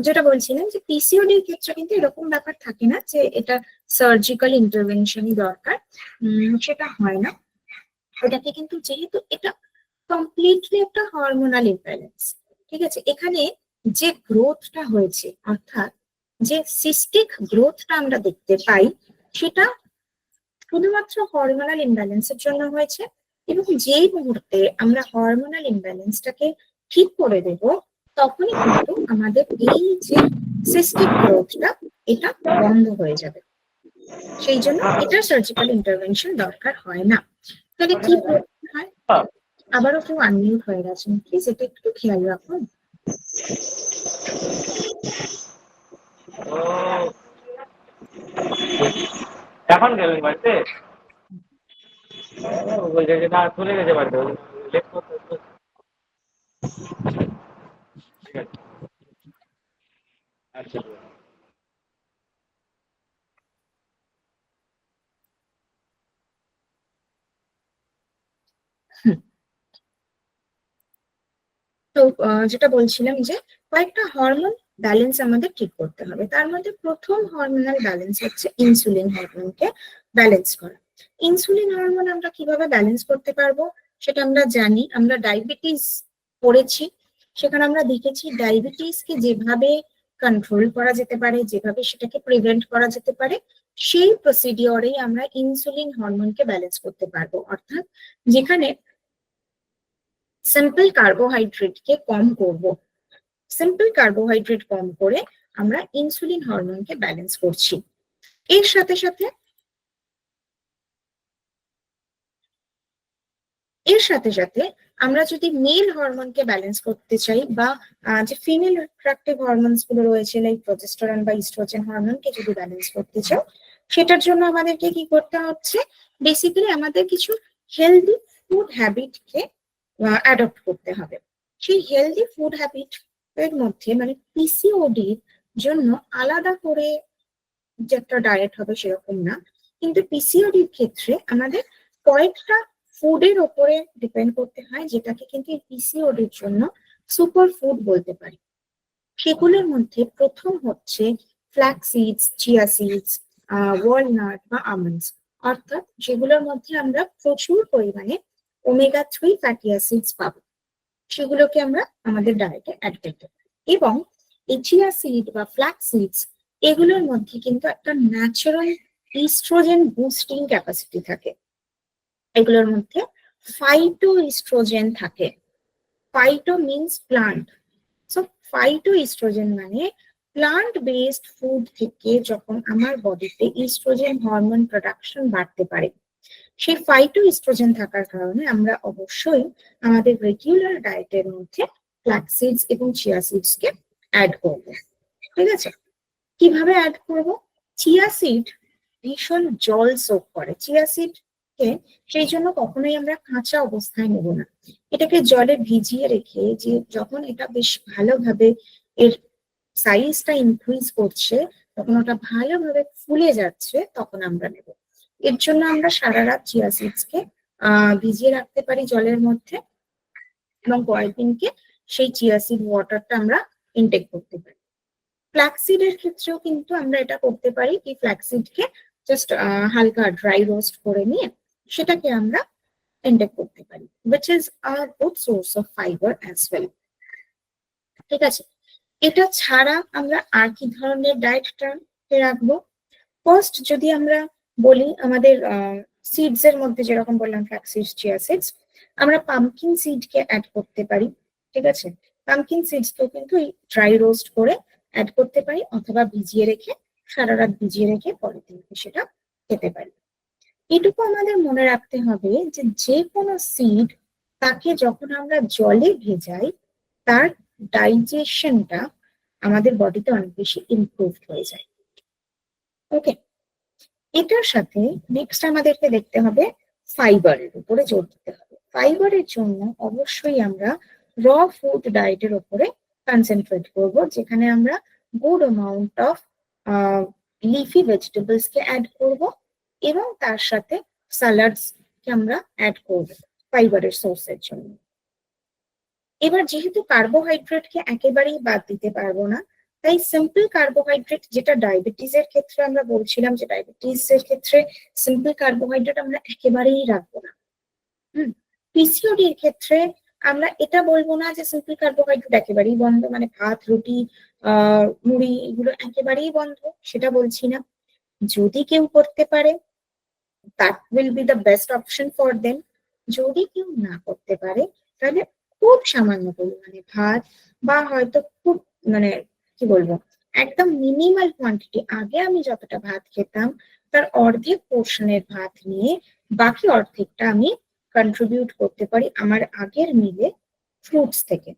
যেটা বলছিলেন যে পিসিওডির ক্ষেত্রে কিন্তু এরকম ব্যাপার থাকে না যে এটা সার্জিক্যাল ইন্টারভেনশনই দরকার, সেটা হয় না। ওটাকে কিন্তু যেহেতু এটা কমপ্লিটলি একটা হরমোনাল ইমব্যালেন্স, ঠিক আছে, এখানে যে গ্রোথটা হয়েছে, অর্থাৎ যে সিস্টিক গ্রোথটা আমরা দেখতে পাই, সেটা শুধুমাত্র হরমোনাল ইমব্যালেন্সের জন্য হয়েছে, এবং যেই মুহূর্তে আমরা হরমোনাল ইমব্যালেন্সটাকে ঠিক করে দেব, তখনই কিন্তু আমাদের এই যে সিস্টিক গ্রোথটা, এটা বন্ধ হয়ে যাবে। সেই জন্য এটা সার্জিক্যাল ইন্টারভেনশন দরকার হয় না। তাহলে কি প্রবলেম হয়? আবারও কেউ আনমিউট হয়ে গেছেন, প্লিজ এটা একটু খেয়াল রাখুন। এখন গেলেন বাড়িতে? বলছে যে না, চলে গেছে বাড়িতে, লেট করতে। ঠিক আছে, আচ্ছা। তো যেটা বলছিলাম যে কয়েকটা হরমোন ব্যালেন্স আমাদের ঠিক করতে হবে। তার মধ্যে প্রথম হরমোনাল ব্যালেন্স হচ্ছে ইনসুলিন হরমোনকে ব্যালেন্স করা। ইনসুলিন হরমোন আমরা কিভাবে ব্যালেন্স করতে পারবো সেটা আমরা জানি, আমরা ডায়াবেটিস পড়েছি, সেখানে আমরা দেখেছি ডায়াবেটিসকে যেভাবে কন্ট্রোল করা যেতে পারে, যেভাবে সেটাকে প্রিভেন্ট করা যেতে পারে, সেই প্রসিডিওরেই আমরা ইনসুলিন হরমোনকে ব্যালেন্স করতে পারবো। অর্থাৎ যেখানে সিম্পল কার্বোহাইড্রেটকে কম করব, সিম্পল কার্বোহাইড্রেট কম করে আমরা ইনসুলিন হরমোনকে ব্যালেন্স করছি। এর সাথে সাথে আমরা যদি মেল হরমোনকে ব্যালেন্স করতে চাই, বা যে ফিমেল রিপ্রোডাক্টিভ হরমোনস গুলো রয়েছে লাইক প্রজেস্টেরন বা ইস্ট্রোজেন হরমোনকে যদি ব্যালেন্স করতে চাও, সেটার জন্য আমাদেরকে কি করতে হচ্ছে? বেসিক্যালি আমাদের কিছু হেলদি ফুড হ্যাবিটকে অ্যাডপ্ট করতে হবে। সেই হেলদি ফুড হ্যাবিট এর মধ্যে মানে পিসিওডির জন্য আলাদা করে যে একটা ডায়েট হবে সেরকম না, কিন্তু পিসিওডির ক্ষেত্রে আমাদের কয়েকটা ফুডের ওপরে ডিপেন্ড করতে হয়, যেটাকে কিন্তু পিসিওডির জন্য সুপার ফুড বলতে পারি। সেগুলোর মধ্যে প্রথম হচ্ছে flax seeds, chia seeds, walnut বা আমন্ডস, অর্থাৎ যেগুলোর মধ্যে আমরা প্রচুর পরিমাণে ওমেগা-3 ফ্যাটি অ্যাসিডস পাবো, সেগুলোকে আমরা আমাদের ডায়েটে অ্যাড করতে পারি। এবং এই চিয়া সিড বা ফ্ল্যাক্স সিডস, এগুলোর মধ্যে কিন্তু একটা ন্যাচারাল ইস্ট্রোজেন বুস্টিং ক্যাপাসিটি থাকে। এগুলোর মধ্যে ফাইটো ইস্ট্রোজেন থাকে। Phyto means plant, so phytoestrogen মানে প্লান্ট বেসড ফুড থেকে যখন আমার বডিতে ইস্ট্রোজেন হরমোন প্রোডাকশন বাড়তে পারে, সেই ফাইটোইস্ট্রোজেন থাকার কারণে আমরা অবশ্যই আমাদের রেগুলার ডায়েটের মধ্যে ফ্ল্যাক্স সিডস এবং চিয়া সিডস কে অ্যাড করব। ঠিক আছে, কিভাবে অ্যাড করব? চিয়া সিড ভীষণ জল সোক করে। চিয়া সিড কে সেই জন্য কখনোই আমরা কাঁচা অবস্থায় নেব না। এটাকে জলে ভিজিয়ে রেখে যে যখন এটা বেশ ভালোভাবে এর সাইজটা ইনক্রিজ করছে, তখন ওটা ভালোভাবে ফুলে যাচ্ছে, তখন আমরা নেব। এর জন্য আমরা সারা রাত চিয়া সিডস কে ভিজিয়ে রাখতে পারি জলের মধ্যে, এবং পরের দিনকে সেই চিয়া সিড ওয়াটারটা আমরা ইনটেক করতে পারি। ফ্ল্যাক্সিড এর ক্ষেত্রেও কিন্তু আমরা এটা করতে পারি কি, ফ্ল্যাক্সিড কে জাস্ট হালকা ড্রাই রোস্ট করে নিয়ে সেটাকে আমরা ইনটেক করতে পারি, which is a good source of fiber as well. ঠিক আছে, এটা ছাড়া আমরা আর কি ধরনের ডায়েটটা রাখবো? ফার্স্ট যদি আমরা বলি আমাদের সিডস এর মধ্যে যেরকম বললাম ফ্ল্যাক্স সিডস, চিয়া সিডস, আমরা পামকিন সিড কে অ্যাড করতে পারি। ঠিক আছে, পামকিন সিডস কেও কিন্তু ড্রাই রোস্ট করে অ্যাড করতে পারি, অথবা ভিজিয়ে রেখে সারা রাত ভিজিয়ে রেখে পরের দিনকে সেটা খেতে পারি। এটুকু আমাদের মনে রাখতে হবে যে যে কোনো সিড তাকে যখন আমরা জলে ভেজাই, তার ডাইজেশনটা আমাদের বডিতে অনেক বেশি ইমপ্রুভ হয়ে যায়। ওকে, এটার সাথে নেক্সট আমাদেরকে দেখতে হবে ফাইবারের উপরে জোর দিতে হবে। ফাইবারের জন্য অবশ্যই আমরা র ফুড ডায়েটের উপরে কনসেন্ট্রেট করব, যেখানে আমরা good amount of leafy vegetables কে অ্যাড করব, এবং তার সাথে স্যালাডস কে আমরা অ্যাড করব ফাইবারের সোর্সের জন্য। এবার যেহেতু কার্বোহাইড্রেটকে একেবারেই বাদ দিতে পারবো না, তাই সিম্পল কার্বোহাইড্রেট, যেটা ডায়াবেটিস এর ক্ষেত্রে আমরা বলছিলাম যে ডায়াবেটিস এর ক্ষেত্রে সিম্পল কার্বোহাইড্রেট আমরা একেবারেই রাখবো না। পিসিওডি এর ক্ষেত্রে আমরা এটা বলবো না যে সিম্পল কার্বোহাইড্রেট একেবারেই বন্ধ, মানে ভাত, রুটি, মুড়ি এগুলো একেবারেই বন্ধ, সেটা বলছি না। যদি কেউ করতে পারে, that will be the best option for them. যদি কেউ না করতে পারে, তাহলে খুব সামান্য পরিমাণে ভাত, বা হয়তো খুব মানে কি বলবো, একদম মিনিমাল কোয়ান্টিটি, আগে আমি যতটা ভাত খেতাম তার অর্ধেক পোর্শনের ভাত নিয়ে বাকি অর্ধেকটা আমি কন্ট্রিবিউট করতে পারি আমার আগের মিলে ফ্রুটস থেকে।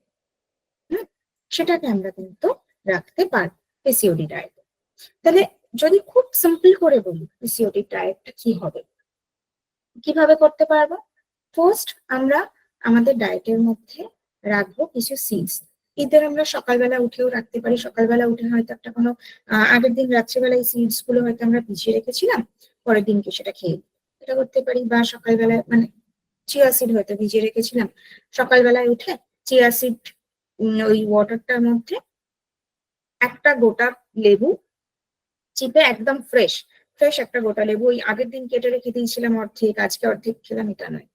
সেটাকে আমরা কিন্তু রাখতে পারবো পিসিওডি ডায়েটে। তাহলে যদি খুব সিম্পল করে বলি পিসিওডি ডায়েটটা কি হবে, কিভাবে করতে পারবো? ফার্স্ট আমরা আমাদের ডায়েটের মধ্যে রাখবো কিছু সিডস। এদের আমরা সকালবেলা উঠেও রাখতে পারি। সকালবেলা উঠে হয়তো একটা কোনো আগের দিন রাত্রেবেলায় সিডস গুলো হয়তো আমরা ভিজিয়ে রেখেছিলাম, পরের দিনকে সেটা খেয়ে এটা করতে পারি। বা সকালবেলায় মানে চিয়া সিড হয়তো ভিজিয়ে রেখেছিলাম, সকালবেলায় উঠে চিয়া সিড ওই ওয়াটারটার মধ্যে একটা গোটা লেবু চিপে, একদম ফ্রেশ ফ্রেশ একটা গোটা লেবু, ওই আগের দিন কেটে রেখে দিয়েছিলাম অর্ধেক, আজকে অর্ধেক খেলাম, এটা নয়।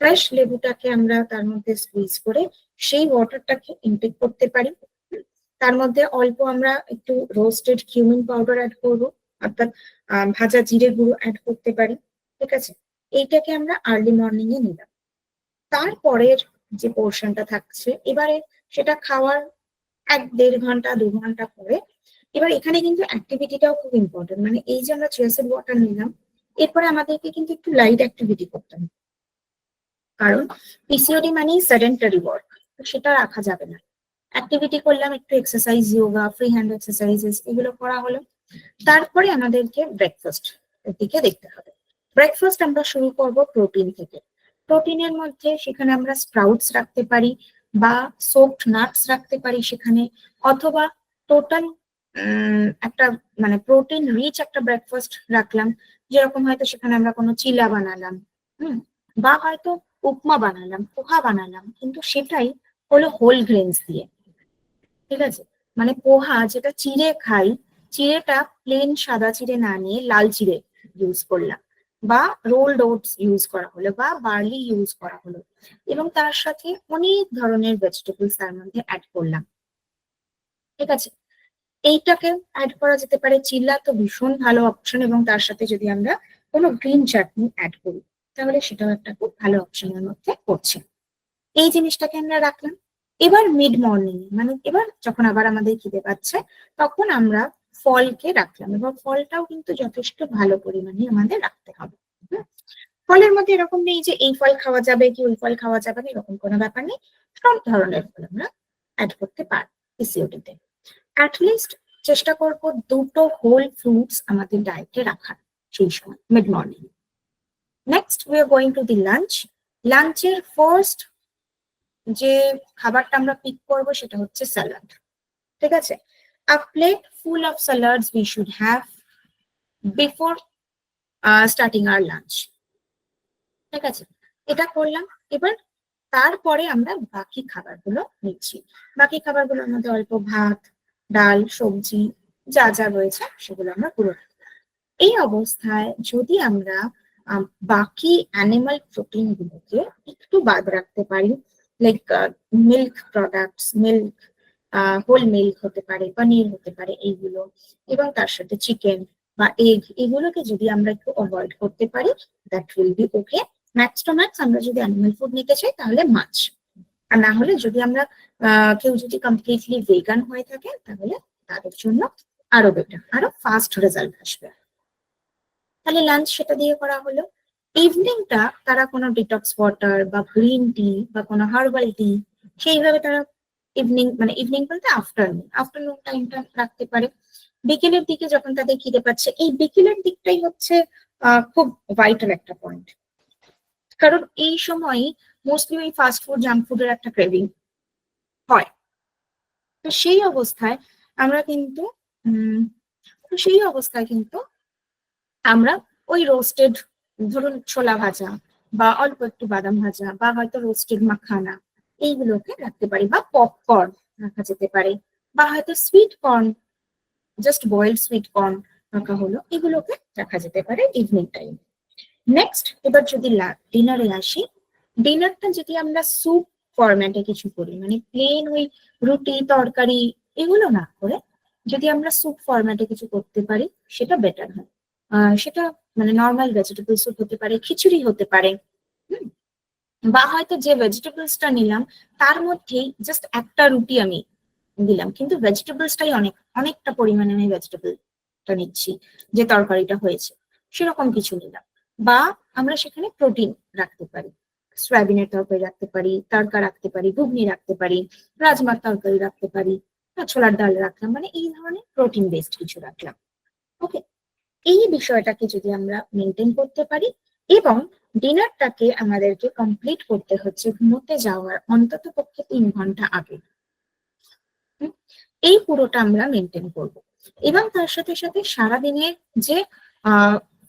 ফ্রেশ লেবুটাকে আমরা তার মধ্যে স্কুইজ করে সেই ওয়াটারটাকে ইনটেক করতে পারি। তার মধ্যে অল্প আমরা একটু রোস্টেড কিউমিন পাউডার অ্যাড করবো, অর্থাৎ ভাজা জিরে গুঁড়ো অ্যাড করতে পারি। ঠিক আছে, এইটাকে আমরা আর্লি মর্নিং এ নিলাম। তারপরের যে পোর্শনটা থাকছে, এবারে সেটা খাওয়ার 1-1.5 ঘন্টা 2 ঘন্টা পরে, এবার এখানে কিন্তু অ্যাক্টিভিটিটাও খুব ইম্পর্টেন্ট। মানে এই যে আমরা চিয়া সিড ওয়াটার নিলাম, এরপরে আমাদেরকে কিন্তু একটু লাইট অ্যাক্টিভিটি করতে হবে, কারণ পিসিওডি মানেই সেডেন্টারি ওয়ার্ক, সেটা রাখা যাবে না। অ্যাক্টিভিটি করলাম, একটু exercise, yoga, free hand exercises, এগুলো করা হলো। তারপরে আমাদেরকে ব্রেকফাস্ট এর দিকে দেখতে হবে। ব্রেকফাস্ট আমরা শুরু করব প্রোটিন থেকে। প্রোটিনের মধ্যে সেখানে আমরা স্প্রাউটস রাখতে পারি, বা সোকড নাটস রাখতে পারি সেখানে, অথবা টোটাল একটা মানে প্রোটিন রিচ একটা ব্রেকফাস্ট রাখলাম, যেরকম হয়তো সেখানে আমরা কোনো চিলা বানালাম, বা হয়তো উপমা বানালাম, পোহা বানালাম, কিন্তু সেটাই হলো হোল গ্রেনস দিয়ে। ঠিক আছে, মানে পোহা যেটা চিড়ে খাই, চিড়েটা প্লেন সাদা চিড়ে না নিয়ে লাল চিড়ে ইউজ করলাম, বা রোলড ওটস ইউজ করা হলো, বা বার্লি ইউজ করা হলো, এবং তার সাথে অনেক ধরনের ভেজিটেবলস তার মধ্যে অ্যাড করলাম। ঠিক আছে, এইটাকে অ্যাড করা যেতে পারে। চিল্লা তো ভীষণ ভালো অপশন, এবং তার সাথে যদি আমরা কোনো গ্রিন চাটনি অ্যাড করি, তাহলে সেটাও একটা খুব ভালো অপশনের মধ্যে পড়ছে। এই জিনিসটাকে আমরা রাখলাম। এবার মিড মর্নিং, মানে এবার যখন আবার আমাদের খিদে পাচ্ছে, তখন আমরা ফলকে রাখলাম, এবং ফলটাও কিন্তু যথেষ্ট ভালো পরিমাণে আমাদের রাখতে হবে। ফলের মধ্যে এরকম নেই যে এই ফল খাওয়া যাবে কি ওই ফল খাওয়া যাবে না, এরকম কোনো ব্যাপার নেই। সব ধরনের ফল আমরা অ্যাড করতে পারি পিসিওডিতে। অ্যাটলিস্ট চেষ্টা করব 2টো হোল ফ্রুটস আমাদের ডায়েটে রাখার সেই সময় mid morning. Next we are going to the lunch. লাঞ্চের ফার্স্ট যে খাবারটা আমরা পিক করবো সেটা হচ্ছে স্যালাড। ঠিক আছে, a plate full of salads we should have before starting hour lunch. ঠিক আছে, এটা করলাম। এবার তারপরে আমরা বাকি খাবারগুলো নিচ্ছি। বাকি খাবারগুলোর মধ্যে অল্প ভাত, ডাল, সবজি যা যা রয়েছে সেগুলো আমরা পুরো রাখলাম। এই অবস্থায় যদি আমরা বাকি অ্যানিমাল প্রোটিন গুলোকে একটু বাদ রাখতে পারি, like milk products, milk, whole milk হতে পারে, পনির হতে পারে এইগুলো, এবং তার সাথে চিকেন বা এগ, এগুলোকে যদি আমরা একটু অ্যাভয়েড করতে পারি, that will be okay. Max to max আমরা যদি অ্যানিমাল ফুড নিতে চাই তাহলে মাছ, আর না হলে যদি আমরা কেউ যদি কমপ্লিটলি ভেগান হয়ে থাকে তাহলে তাদের জন্য আরো বেটার, আরো ফাস্ট রেজাল্ট আসবে। তাহলে লাঞ্চ সেটা দিয়ে করা হলো। ইভিনিংটা তারা কোনো ডিটক্স ওয়াটার বা গ্রিন টি বা কোনো হার্বাল টি সেইভাবে তারা ইভিনিং বলতে আফটারনুন টাইমটা রাখতে পারে। বিকেলের দিকে যখন তাদের খিদে পাচ্ছে, এই বিকেলের দিকটাই হচ্ছে খুব ভাইটাল একটা পয়েন্ট, কারণ এই সময় মোস্টলি ওই ফাস্ট ফুড, জাঙ্ক ফুডের একটা ক্রেভিং হয়। তো সেই অবস্থায় আমরা কিন্তু আমরা ওই রোস্টেড, ধরুন ছোলা ভাজা বা অল্প একটু বাদাম ভাজা বা হয়তো রোস্টেড মাখানা এইগুলোকে রাখতে পারি, বা পপকর্ন রাখা যেতে পারে, বা হয়তো sweet corn, just boiled sweet corn রাখা হলো, এগুলোকে রাখা যেতে পারে ইভিনিং টাইম। নেক্সট, এবার যদি ডিনারে আসি, ডিনারটা যদি আমরা স্যুপ ফরম্যাটে কিছু করি, মানে প্লেন ওই রুটি তরকারি এগুলো না করে যদি আমরা স্যুপ ফরম্যাটে কিছু করতে পারি সেটা বেটার হয়। সেটা মানে নর্মাল ভেজিটেবল স্যুপ হতে পারে, খিচুড়ি হতে পারে, বা হয়তো যে ভেজিটেবলসটা নিলাম তার মধ্যেই জাস্ট একটা রুটি আমি দিলাম, কিন্তু ভেজিটেবলসটাই অনেকটা পরিমাণে আমি ভেজিটেবলটা নিচ্ছি, যে তরকারিটা হয়েছে সেরকম কিছু নিলাম। বা আমরা সেখানে প্রোটিন রাখতে পারি, সয়াবিনের তরকারি রাখতে পারি, তড়কা রাখতে পারি, ঘুগনি রাখতে পারি, রাজমার তরকারি রাখতে পারি, ছোলার ডাল রাখলাম, মানে এই ধরনের প্রোটিন বেসড কিছু রাখলাম। ওকে, এই বিষয়টাকে যদি আমরা মেনটেন করতে পারি, এবং ডিনারটাকে আমাদেরকে কমপ্লিট করতে হচ্ছে ঘুমোতে যাওয়ার অন্তত পক্ষে 3 ঘন্টা আগে, এই পুরোটা আমরা মেনটেন করব। এবং তার সাথে সাথে সারাদিনের যে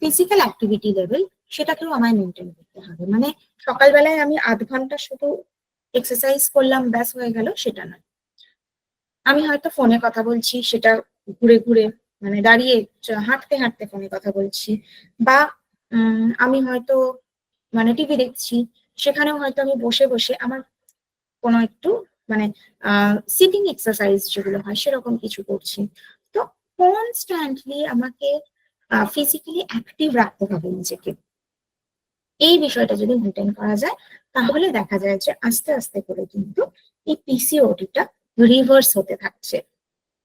ফিজিক্যাল অ্যাক্টিভিটি লেভেল সেটাকেও আমায় মেনটেন করতে হবে। মানে সকালবেলায় আমি 8 ঘন্টা শুধু এক্সারসাইজ করলাম ব্যাস হয়ে গেল সেটা নয়, আমি হয়তো ফোনে কথা বলছি, সেটা ঘুরে ঘুরে মানে দাঁড়িয়ে হাঁটতে হাঁটতে ফোনে কথা বলছি, বা আমি হয়তো মানে টিভি দেখছি, সেখানেও হয়তো আমি বসে বসে আমার কোনো একটু মানে সিটিং এক্সারসাইজ যেগুলো হয় সেরকম কিছু করছি। তো কনস্ট্যান্টলি আমাকে ফিজিক্যালি অ্যাক্টিভ রাখতে হবে নিজেকে। এই বিষয়টা যদি মেনটেন করা যায় তাহলে দেখা যায় যে আস্তে আস্তে করে কিন্তু এই পিসিওডিটা রিভার্স হতে থাকছে।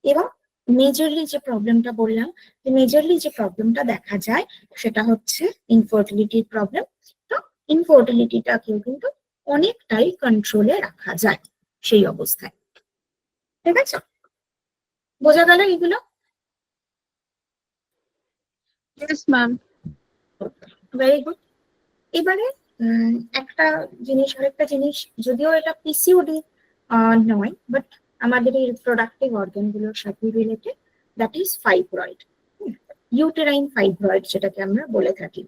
এবং মেজরলি যে প্রবলেমটা বললাম, মেজরলি যে প্রবলেমটা দেখা যায় সেটা হচ্ছে ইনফার্টিলিটির প্রবলেম। তো ইনফার্টিলিটিটাকেও কিন্তু অনেকটাই কন্ট্রোলে রাখা যায় সেই অবস্থায়। ঠিক আছে, বোঝা গেল এগুলো? Yes, ma'am. Very good. এবারে একটা জিনিস, আরেকটা জিনিস, যদিও এটা পিসিওডি নয়, বাট আমাদের এই রিপ্রোডাক্টিভ অর্গান গুলোর সাথে related, that is fibroid, uterine fibroid যেটাকে আমরা বলে থাকি।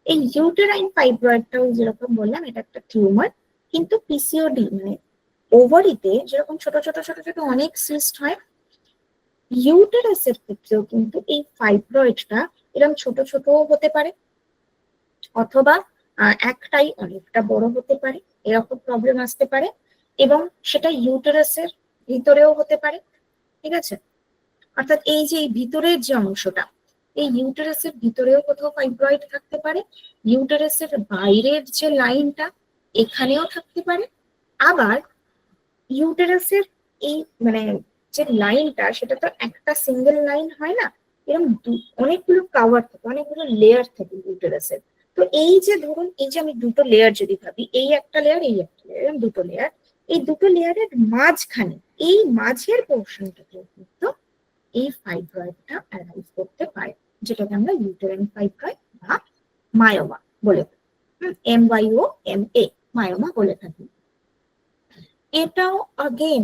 এই ইউটেরাইন ফাইব্রয়েডটাও যেরকম বললাম এটা একটা টিউমার, কিন্তু পিসিওডি মানে ওভারিতে যেরকম ছোট ছোট ছোট ছোট অনেক সিস্ট হয়, ইউটেরাসের ক্ষেত্রেও কিন্তু এই ফাইব্রয়েডটা এরকম ছোট ছোট হতে পারে, অথবা একটাই অনেকটা বড় হতে পারে, এরকম প্রবলেম আসতে পারে, এবং সেটা ইউটেরাসের ভিতরেও হতে পারে। ঠিক আছে, অর্থাৎ এই যে ভিতরের যে অংশটা, এই ইউটেরাসের ভিতরেও কোথাও ফাইব্রয়েড থাকতে পারে, ইউটেরাসের বাইরের যে লাইনটা এখানেও থাকতে পারে, আবার ইউটেরাসের এই মানে যে লাইনটা সেটা তো একটা সিঙ্গেল লাইন হয় না, এরকম অনেকগুলো কাভার থাকে, অনেকগুলো লেয়ার থাকে ইউটেরাসের। তো এই যে ধরুন এই যে আমি দুটো লেয়ার যদি ভাবি, এই একটা লেয়ার, এই একটা লেয়ার, দুটো লেয়ার, এই দুটো লেয়ারের মাঝখানে এই মাঝের পোর্শনটাকে কিন্তু এই ফাইব্রয়েডটা অ্যারাইভ করতে পারে, যেটাকে আমরা ইউটেরাইন ফাইব্রয়েড বা মায়োমা বলে থাকি। MYOMA মায়োমা বলে থাকি। এটাও আগেন,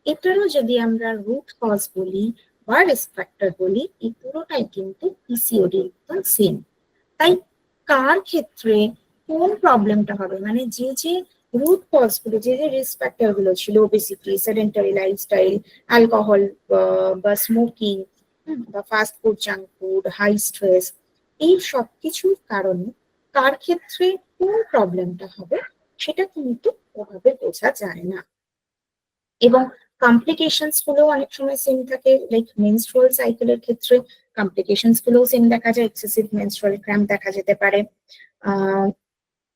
এটারও যদি আমরা রুট কজ বলি বা রিস্ক ফ্যাক্টর বলি, এই পুরোটাই কিন্তু পিসিওডি একদম সেম। তাই কার ক্ষেত্রে কোন প্রবলেমটা হবে, মানে যে যে রুট কজ গুলো, যে যে রিস্ক ফ্যাক্টর গুলো ছিল, ওবেসিটি, সেডেন্টারি লাইফস্টাইল, অ্যালকোহল বা স্মোকিং বা fast food, junk food, high stress, এই সব কিছুর কারণে কার ক্ষেত্রে কোন প্রবলেমটা হবে সেটা কিন্তু ওভাবে বোঝা যায় না। এবং কমপ্লিকেশনস গুলো অনেক সময় সেম থাকে, লাইক মেনস্ট্রুয়াল সাইকেলের ক্ষেত্রে কমপ্লিকেশনস গুলোও সেম দেখা যায়, এক্সেসিভ মেনস্ট্রুয়াল ক্র্যাম্প দেখা যেতে পারে,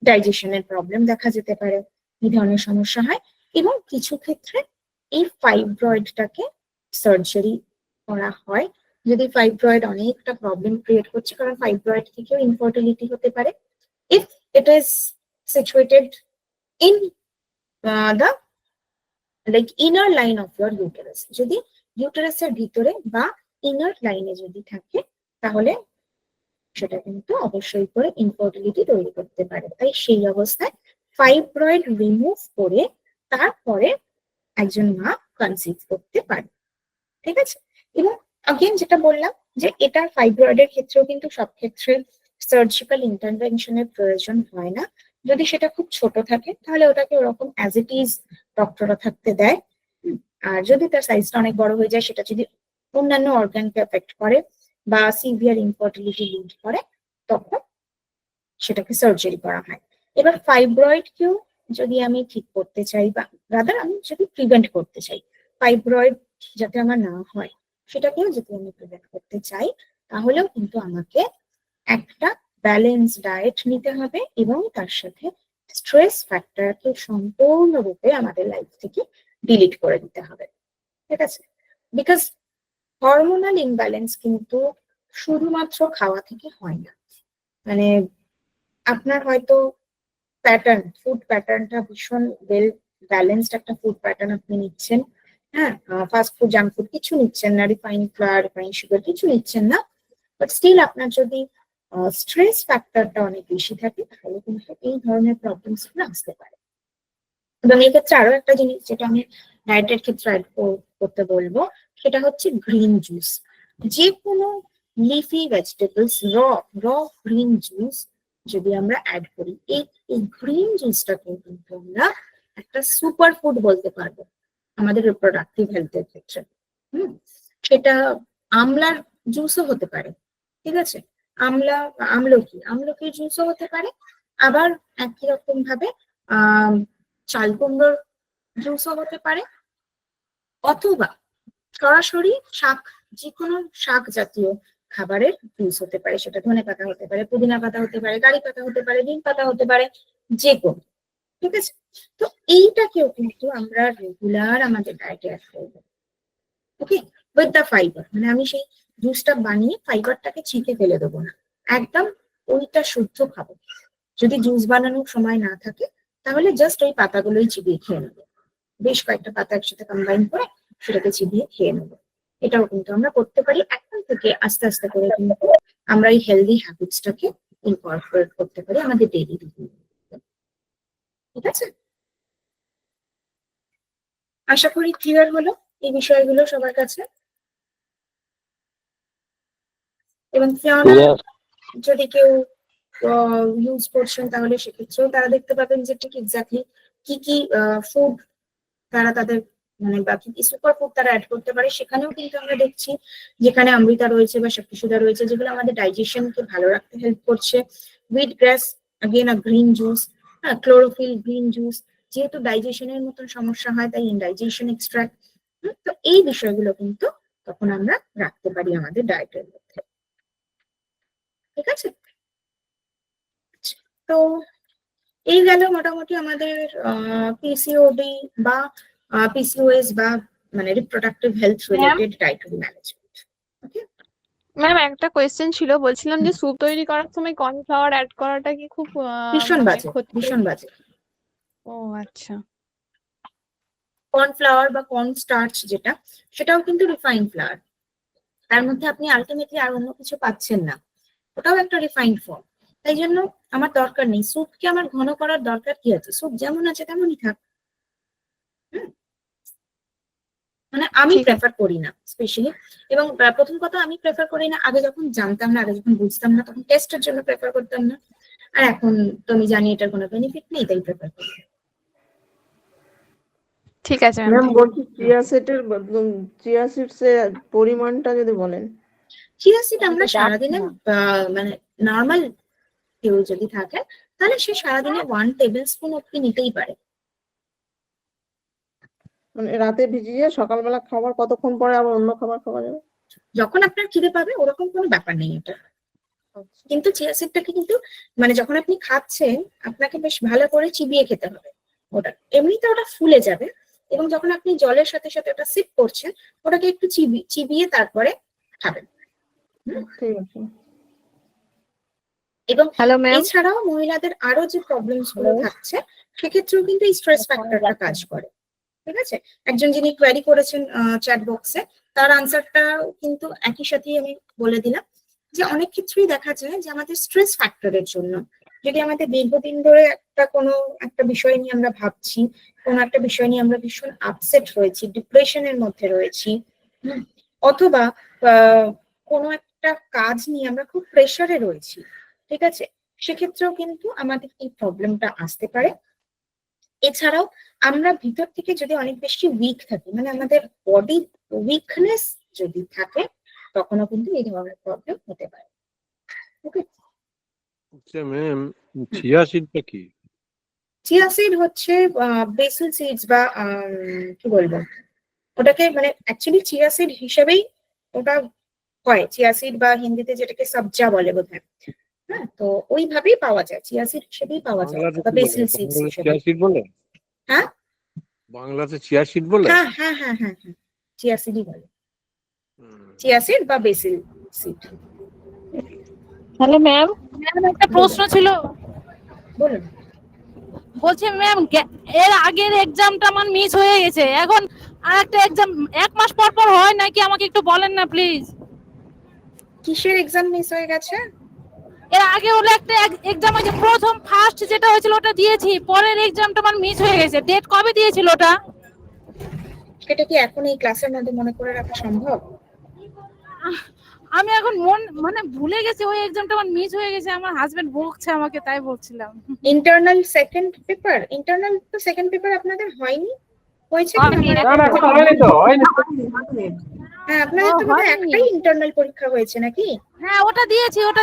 ডাইজেশনের প্রবলেম দেখা যেতে পারে, এই ধরনের সমস্যা হয়। এবং কিছু ক্ষেত্রে এই ফাইব্রয়েডটাকে সার্জারি করা হয় যদি ফাইব্রয়েড অনেকটা প্রবলেম ক্রিয়েট করছে, কারণ ফাইব্রয়েড থেকেও ইনফার্টিলিটি হতে পারে if it is situated in the like inner line of your uterus. যদি ইউটেরাসের ভিতরে বা ইনার লাইনে যদি থাকে তাহলে সেটা কিন্তু অবশ্যই করে ইনফার্টিলিটি তৈরি করতে পারে। তাই সেই অবস্থায় ফাইব্রয়েড রিমুভ করে তারপরে একজন মা কনসিভ করতে পারে, ঠিক আছে। এবং আগেন যেটা বললাম যে এটা ফাইব্রয়েডের ক্ষেত্রেও কিন্তু সব ক্ষেত্রে সার্জিক্যাল ইন্টারভেনশনের প্রয়োজন হয় না। যদি সেটা খুব ছোট থাকে তাহলে ওটাকে ওরকম অ্যাজ ইট ইজ ডক্টররা থাকতে দেয়। আর যদি তার সাইজটা অনেক বড় হয়ে যায়, সেটা যদি অন্যান্য অর্গানকে এফেক্ট করে বা সিভিয়ার ইনফার্টিলিটি লিড করে, তখন সেটাকে সার্জারি করা হয়। এবার ফাইব্রয়েডকেও যদি আমি ঠিক করতে চাই বা রাদার আমি যদি প্রিভেন্ট করতে চাই, ফাইব্রয়েড যাতে আমার না হয় সেটাকেও যদি আমি প্রিভেন্ট করতে চাই, তাহলেও কিন্তু আমাকে একটা ব্যালেন্স ডায়েট নিতে হবে এবং তার সাথে স্ট্রেস ফ্যাক্টরকে সম্পূর্ণরূপে আমাদের লাইফ থেকে ডিলিট করে দিতে হবে, ঠিক আছে। বিকজ হরমোনাল ইমব্যালেন্স কিন্তু শুধুমাত্র খাওয়া থেকে হয় না। মানে আপনার হয়তো প্যাটার্ন, ফুড প্যাটার্নটা ভীষণ ওয়েল ব্যালেন্সড একটা ফুড প্যাটার্ন আপনি নিচ্ছেন, হ্যাঁ, ফাস্ট ফুড, জাঙ্ক ফুড কিছু নিচ্ছেন না, রিফাইন ফ্লাওয়ার, রিফাইন সুগার কিছু নিচ্ছেন না, বাট স্টিল আপনার যদি স্ট্রেস ফ্যাক্টরটা অনেক বেশি থাকে তাহলে কিন্তু এই ধরনের প্রবলেমস গুলো আসতে পারে। এবং এই ক্ষেত্রে আরো একটা জিনিস যেটা আমি ডায়েটের ক্ষেত্রে অ্যাড করতে বলবো, সেটা হচ্ছে গ্রিন জুস। যে কোনো লিফি ভেজিটেবলস, র গ্রিন জুস যদি আমরা অ্যাড করি, এই গ্রিন জুসটাকে কিন্তু আমরা একটা সুপার ফুড বলতে পারবো আমাদের রিপ্রোডাক্টিভ হেলথের ক্ষেত্রে। সেটা আমলার জুসও হতে পারে, ঠিক আছে, আমলকির জুসও হতে পারে, আবার একই রকম ভাবে চাল কুমড়োর জুসও হতে পারে, অথবা সরাসরি শাক, যে কোনো শাক জাতীয় খাবারের জুস হতে পারে। সেটা ধনেপাতা হতে পারে, পুদিনা পাতা হতে পারে, কারি পাতা হতে পারে, নিম পাতা হতে পারে, যে কোনো, ঠিক আছে। তো এইটাকেও কিন্তু আমরা রেগুলার আমাদের ডায়েটে অ্যাড করবো, ওকে, উইথ দ্য ফাইবার। মানে আমি সেই জুসটা বানিয়ে ফাইবারটাকে ছিঁকে ফেলে দেবো না, একদম ওইটা শুদ্ধ খাবো। যদি জুস বানানোর সময় না থাকে তাহলে জাস্ট ওই পাতাগুলোই চিবিয়ে খেয়ে নেবো, বেশ কয়েকটা পাতা একসাথে কম্বাইন করে সেটাকে চিবিয়ে খেয়ে নেবো। এটাও কিন্তু আমরা করতে পারি। এখন থেকে আস্তে আস্তে করে কিন্তু আমরা এই হেলদি হ্যাবিটসটাকে ইনকর্পোরেট করতে পারি আমাদের ডেইলি রুটিনে, ঠিক আছে। আশা করি ক্লিয়ার হলো এই বিষয়গুলো সবার কাছে। এবং ফিওনা যদি কেউ ইউজ করছেন তাহলে সেক্ষেত্রেও তারা দেখতে পাবেন যে ঠিক এক্স্যাক্টলি কি কি ফুড তারা তাদের মানে বা কি কি সুপার ফুড তারা অ্যাড করতে পারে। সেখানেও কিন্তু আমরা দেখছি যেখানে অমৃতা রয়েছে বা শক্তিসুধা রয়েছে, যেগুলো আমাদের ডাইজেশনকে ভালো রাখতে হেল্প করছে। Wheat glass, again a green juice, হ্যাঁ, ক্লোরোফিল গ্রিন জুস, যেহেতু ডাইজেশনের মতন সমস্যা হয় তাই ইনডাইজেশন এক্সট্রাক্ট। তো এই বিষয়গুলো কিন্তু তখন আমরা রাখতে পারি আমাদের ডায়েটের মধ্যে, ঠিক আছে। তো এই গেল মোটামুটি আমাদের পিসিওডি বা পিসিওএস বা মানে reproductive health related dietary management, okay. Ma'am একটা কোয়েশ্চেন ছিল, বলছিলাম যে স্যুপ তৈরি করার সময় কর্নফ্লাওয়ার অ্যাড করাটা কি খুব ভীষণ মানে বাজে, ক্ষতি? ভীষণ বাজে। ও আচ্ছা, কর্নফ্লাওয়ার বা কর্ন স্টার্চ যেটা, সেটাও কিন্তু রিফাইন্ড ফ্লাওয়ার। তার মধ্যে আপনি আলটিমেটলি আর অন্য কিছু পাচ্ছেন না, ওটাও একটা রিফাইন্ড ফর্ম। তাই জন্য আমার দরকার নেই স্যুপকে, আমার ঘন করার দরকার কি আছে? স্যুপ যেমন আছে তেমনই থাক। হুম, মানে আমি ঠিক আছে। প্রেফার করি না স্পেশালি। এবং প্রথম কথা আমি প্রেফার করি না, আগে যখন জানতাম না, আগে যখন বুঝতাম না, তখন টেস্টের জন্য প্রেফার করতাম না। আর এখন তো আমি জানি এটার কোনো বেনিফিট নেই, তাই প্রেফার করি। ঠিক আছে ম্যাম, ম্যাম থ্যাংক বলছি চিয়া সিডস এর পরিমাণটা যদি বলেন। চিয়া সিড আমরা সারাদিনে মানে নর্মাল কেউ যদি থাকে তাহলে সে সারাদিনে 1 টেবিল স্পুন অব্দি নিতেই পারে। মানে রাতে ভিজিয়ে সকালবেলা খাবার কতক্ষণ পরে আবার অন্য খাবার খাওয়া যাবে? যখন আপনার খিদে পাবে, ওরকম কোনো ব্যাপার নেই এটা। কিন্তু চিয়া সিডটাকে কিন্তু মানে যখন আপনি খাচ্ছেন, আপনাকে বেশ ভালো করে চিবিয়ে খেতে হবে। ওটা এমনিতে ওটা ফুলে যাবে, এবং যখন আপনি জলের সাথে সাথে ওটা সিপ করছেন, ওটাকে একটু চিবিয়ে তারপরে খাবেন। ঠিক আছে। এবং হ্যালো ম্যাম। এছাড়াও মহিলাদের আরো যে প্রবলেমস গুলো থাকছে, সেক্ষেত্রেও কিন্তু এই স্ট্রেস ফ্যাক্টরটা কাজ করে। ঠিক আছে, একজন যিনি কোয়ারি করেছেন চ্যাট বক্সে, তার আনসারটা কিন্তু একই সাথেই আমি বলে দিলাম, যে অনেক ক্ষেত্রেই দেখা যায় যে আমাদের স্ট্রেস ফ্যাক্টরের জন্য, যদি আমাদের দীর্ঘদিন ধরে একটা বিষয় নিয়ে আমরা ভাবছি, কোনো একটা বিষয় নিয়ে আমরা ভীষণ আপসেট হয়েছি, ডিপ্রেশনের মধ্যে রয়েছি, অথবা কোনো একটা কাজ নিয়ে আমরা খুব প্রেসারে রয়েছি, ঠিক আছে, সেক্ষেত্রেও কিন্তু আমাদের এই প্রবলেমটা আসতে পারে। এছাড়াও আমরা ভিতর থেকে যদি অনেক বেশি উইক থাকি, মানে আমাদের বডি উইকনেস যদি থাকে, তখনও কিন্তু এই ধরনের প্রবলেম হতে পারে। ওকে, আচ্ছা ম্যাম, চিয়া সিডটা কি? চিয়া সিড হচ্ছে বেসিল সিডস বা কি বলবো, ওটাকে মানে অ্যাকচুয়ালি চিয়া সিড হিসেবেই ওটা হয়, চিয়া সিড বা হিন্দিতে যেটাকে সবজা বলে বোধহয়। হ্যাঁ, তো ওইভাবেই পাওয়া যায়, চিয়া সিড হিসেবেই পাওয়া যায়, বাংলাতে বা কি বলে? বেসিল সিডস বাংলাতে হিসেবে। চিয়া সিড বলে? হ্যাঁ বাংলাতে চিয়া সিড বলে? হ্যাঁ হ্যাঁ হ্যাঁ হ্যাঁ হ্যাঁ, চিয়া সিডই বলে, হুম। চিয়া সিড বা বেসিল সিড। হ্যালো ম্যাম, একটা প্রশ্ন ছিল, বলুন। বলছি ম্যাম এর আগের এক্সামটা আমার মিস হয়ে গেছে, এখন আর একটা এক্সাম 1 মাস পর পর হয় নাকি আমাকে একটু বলেন না প্লিজ। কিসের এক্সাম মিস হয়ে গেছে? এর আগে হলো একটা এক্সাম হয়েছে, প্রথম ফার্স্ট যেটা হয়েছিল ওটা দিয়েছি, পরের এক্সামটা আমার মিস হয়ে গেছে। ডেট কবে দিয়েছিল ওটা? সেটা কি এখন এই ক্লাসের মধ্যে মনে করে রাখা সম্ভব? আমি এখন মানে ভুলে গেছি, ওই এক্সামটা আমার মিস হয়ে গেছে, আমার হাজবেন্ড বকছে আমাকে, তাই বলছিলাম। ইন্টারনাল সেকেন্ড পেপার, ইন্টারনাল তো সেকেন্ড পেপার আপনাদের হয়নি? হয়েছে কি? হয়নি। না না এখনো হয়নি তো, হয়নি। হ্যাঁ, আপনাদের তো বোধহয় একটাই ইন্টারনাল পরীক্ষা হয়েছে নাকি? হ্যাঁ ওটা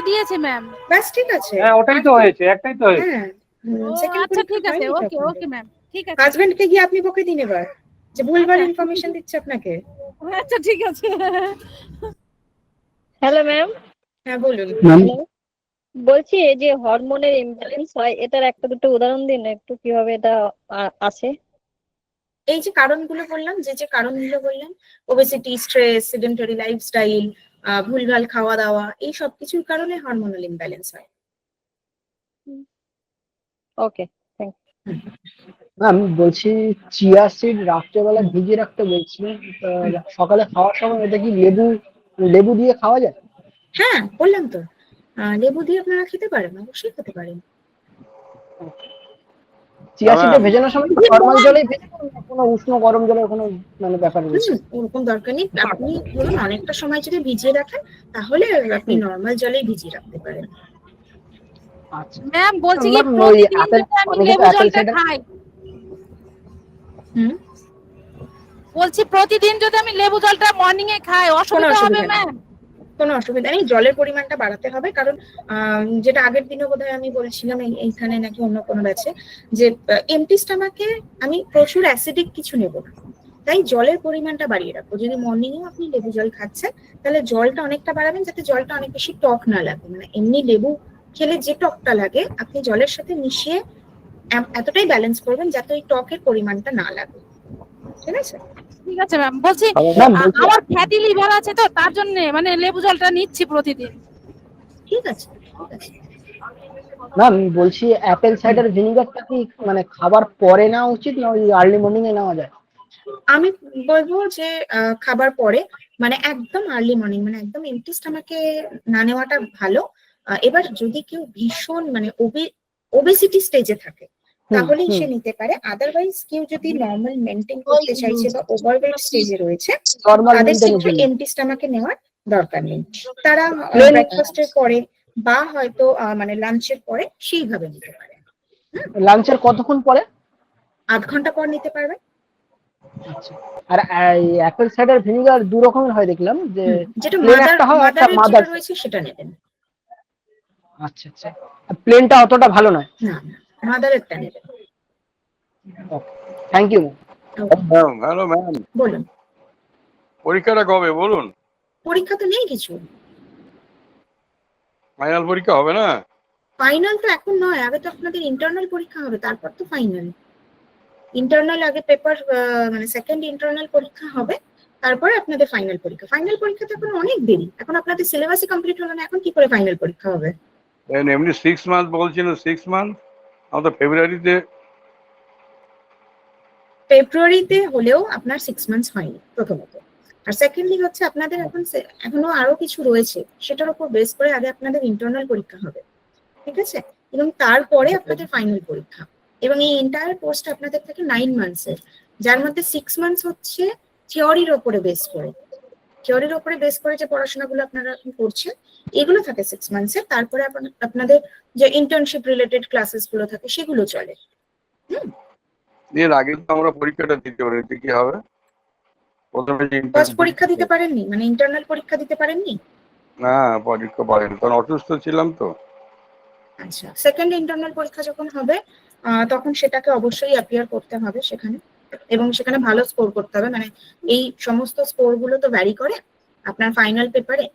দিয়েছি ম্যাম। ব্যাস, ঠিক আছে। হ্যাঁ ওটাই তো হয়েছে, একটাই তো হয়েছে। হ্যাঁ, ও সেকেন্ড আচ্ছা পরীক্ষা ঠিক আছে, হয়নি ওকে তখন। ওকে ম্যাম, ঠিক আছে। হাজবেন্ডকে গিয়ে আপনি বকে দিন এবার, যে ভুলভাল আচ্ছা। ইনফরমেশন দিচ্ছে আপনাকে। আচ্ছা ঠিক আছে। হ্যালো ম্যাম, হ্যাঁ বলুন। বলছি এই যে হরমোনের ইমব্যালেন্স হয়, এটার একটা দুটো উদাহরণ দিন একটু, কিভাবে এটা আসে? এই যে কারণগুলো বললাম, যে কারণগুলো বললাম, ওবেসিটি, স্ট্রেস, সেডেন্টারি লাইফস্টাইল, ভুলভাল খাওয়া দাওয়া, এই সব কিছুর কারণে হরমোনাল ইমব্যালেন্স হয়। ওকে, থ্যাংক ইউ। ম্যাম বলছি, চিয়া সিড রাত্রেবেলা ভিজিয়ে রাখতে বলছিলেন, সকালে খাওয়ার সময় এটা কি লেবু দিয়ে খাওয়া যায়? হ্যাঁ, বললাম তো, লেবু দিয়ে আপনারা খেতে পারেন, অবশ্যই খেতে পারেন। চিয়া সিডে ভেজানোর সময় নরমাল জলেই ভেজানো, না কোনো উষ্ণ গরম জলের কোনো মানে ব্যাপার রয়েছে? ওরকম দরকার নেই, আপনি ধরুন অনেকটা সময় যদি ভিজিয়ে রাখেন, তাহলে আপনি নর্মাল জলেই ভিজিয়ে রাখতে পারেন। আচ্ছা ম্যাম বলছি কি, ম্যাম, ওই প্রতিদিন আপেল, যদি আমি অনেকে তো লেবু আপেল জলটা সাইডার। খাই, হুম, বলছি প্রতিদিন যদি আমি লেবু জলটা মর্নিং এ খাই, অসুবিধা হবে অসুবিধা নেই। ম্যাম? কোনো অসুবিধা নেই, জলের পরিমাণটা বাড়াতে হবে, কারণ যেটা আগের দিনও বোধহয় আমি বলছিলাম এইখানে নাকি অন্য কোনো ব্যাচে, যে এমটি স্টমাকে আমি প্রচুর অ্যাসিডিক কিছু নেব না, তাই জলের পরিমাণটা বাড়িয়ে রাখবো। যদি মর্নিং এও আপনি লেবু জল খাচ্ছেন, তাহলে জলটা অনেকটা বাড়াবেন, যাতে জলটা অনেক বেশি টক না লাগে। মানে এমনি লেবু খেলে যে টকটা লাগে, আপনি জলের সাথে মিশিয়ে এতটাই ব্যালেন্স করবেন যাতে ওই টকের পরিমাণটা না লাগে। ঠিক আছে? ঠিক আছে ম্যাম, বলছি ম্যাম বলছি আমার ফ্যাটি লিভার আছে তো তার জন্য মানে লেবু জলটা নিচ্ছি প্রতিদিন। ঠিক আছে, ঠিক আছে। ম্যাম বলছি অ্যাপেল সাইডার ভিনিগারটা কি মানে খাবার পরে নেওয়া উচিত না ওই আর্লি মর্নিং এ নেওয়া যায়? আমি বলবো যে খাবার পরে, মানে একদম আর্লি মর্নিং, মানে একদম এমটি স্টমাকে না নেওয়াটা ভালো। এবার যদি কেউ ভীষণ মানে ওবেসিটি স্টেজে থাকে তাহলেই সে নিতে পারে, আদারওয়াইজ কেউ যদি নর্মাল মেনটেন করতে চাইছে বা ওভারওয়েট স্টেজে রয়েছে নর্মাল তাদের মেনটেনের ক্ষেত্রে জন্য এমটি স্টমাকে নেওয়ার দরকার নেই। তারা Plain- ব্রেকফাস্টের পরে বা হয়তো মানে লাঞ্চের পরে সেইভাবে নিতে পারে। লাঞ্চের কতক্ষণ পরে? 8 ঘন্টা পর নিতে পারবে। আচ্ছা। আর অ্যাপেল সাইডার ভিনিগার দু রকমের হয় দেখলাম, যে যেটা plain একটা হয় একটা মাদারের যেটা মাদার। রয়েছে সেটা নেবেন। আচ্ছা আচ্ছা, প্লেনটা অতটা ভালো নয়। না না, মাদারেরটা নেবেন। Thank you. Ma'am, hello ma'am, বলুন। পরীক্ষাটা কবে বলুন? পরীক্ষা তো নেই কিছু, ফাইনাল পরীক্ষা হবে না? ফাইনাল তো এখন নয়, আগে তো আপনাদের ইন্টারনাল পরীক্ষা হবে, তারপর তো ফাইনাল। ইন্টারনাল আগে পেপার মানে সেকেন্ড ইন্টারনাল পরীক্ষা হবে, তারপরে আপনাদের ফাইনাল পরীক্ষা। ফাইনাল পরীক্ষা তো এখন অনেক দেরি, এখন আপনাদের সিলেবাসই কমপ্লিট হলো না, এখন কি করে ফাইনাল পরীক্ষা হবে? এমনি 6 মান্থ বলছেন, 6 মান্থ, আমার তো ফেব্রুয়ারিতে। ফেব্রুয়ারিতে হলেও আপনার 6 মান্থস হয়নি প্রথমত, আর সেকেন্ডলি হচ্ছে আপনাদের এখন এখনো আরো কিছু রয়েছে, সেটার উপর বেস করে আগে আপনাদের ইন্টারনাল পরীক্ষা হবে, ঠিক আছে? এবং তারপরে আপনাদের ফাইনাল পরীক্ষা। এবং এই এন্টায়ার কোর্সটা আপনাদের থাকে 9 মান্থসের, যার মধ্যে 6 মান্থস হচ্ছে থিওরির ওপরে বেস করে। থিওরির ওপরে বেস করে যে পড়াশোনাগুলো আপনারা এখন করছেন এগুলো থাকে 6 মান্থসের, তারপরে আপনাদের যে ইন্টার্নশিপ রিলেটেড ক্লাসেস গুলো থাকে সেগুলো চলে। এর আগে তো আমরা পরীক্ষাটা দিতে পারি, কি হবে? প্রথমে যে ফার্স্ট পরীক্ষা দিতে পারেননি, মানে ইন্টারনাল পরীক্ষা দিতে পারেননি? না, পরীক্ষা পারেন, কারণ অসুস্থ ছিলাম তো। আচ্ছা, সেকেন্ড ইন্টারনাল পরীক্ষা যখন হবে তখন সেটাকে অবশ্যই অ্যাপিয়ার করতে হবে সেখানে, এবং সেখানে ভালো স্কোর করতে হবে। মানে এই সমস্ত স্কোর গুলো তো ভ্যারি করে আপনার ফাইনাল পেপারে,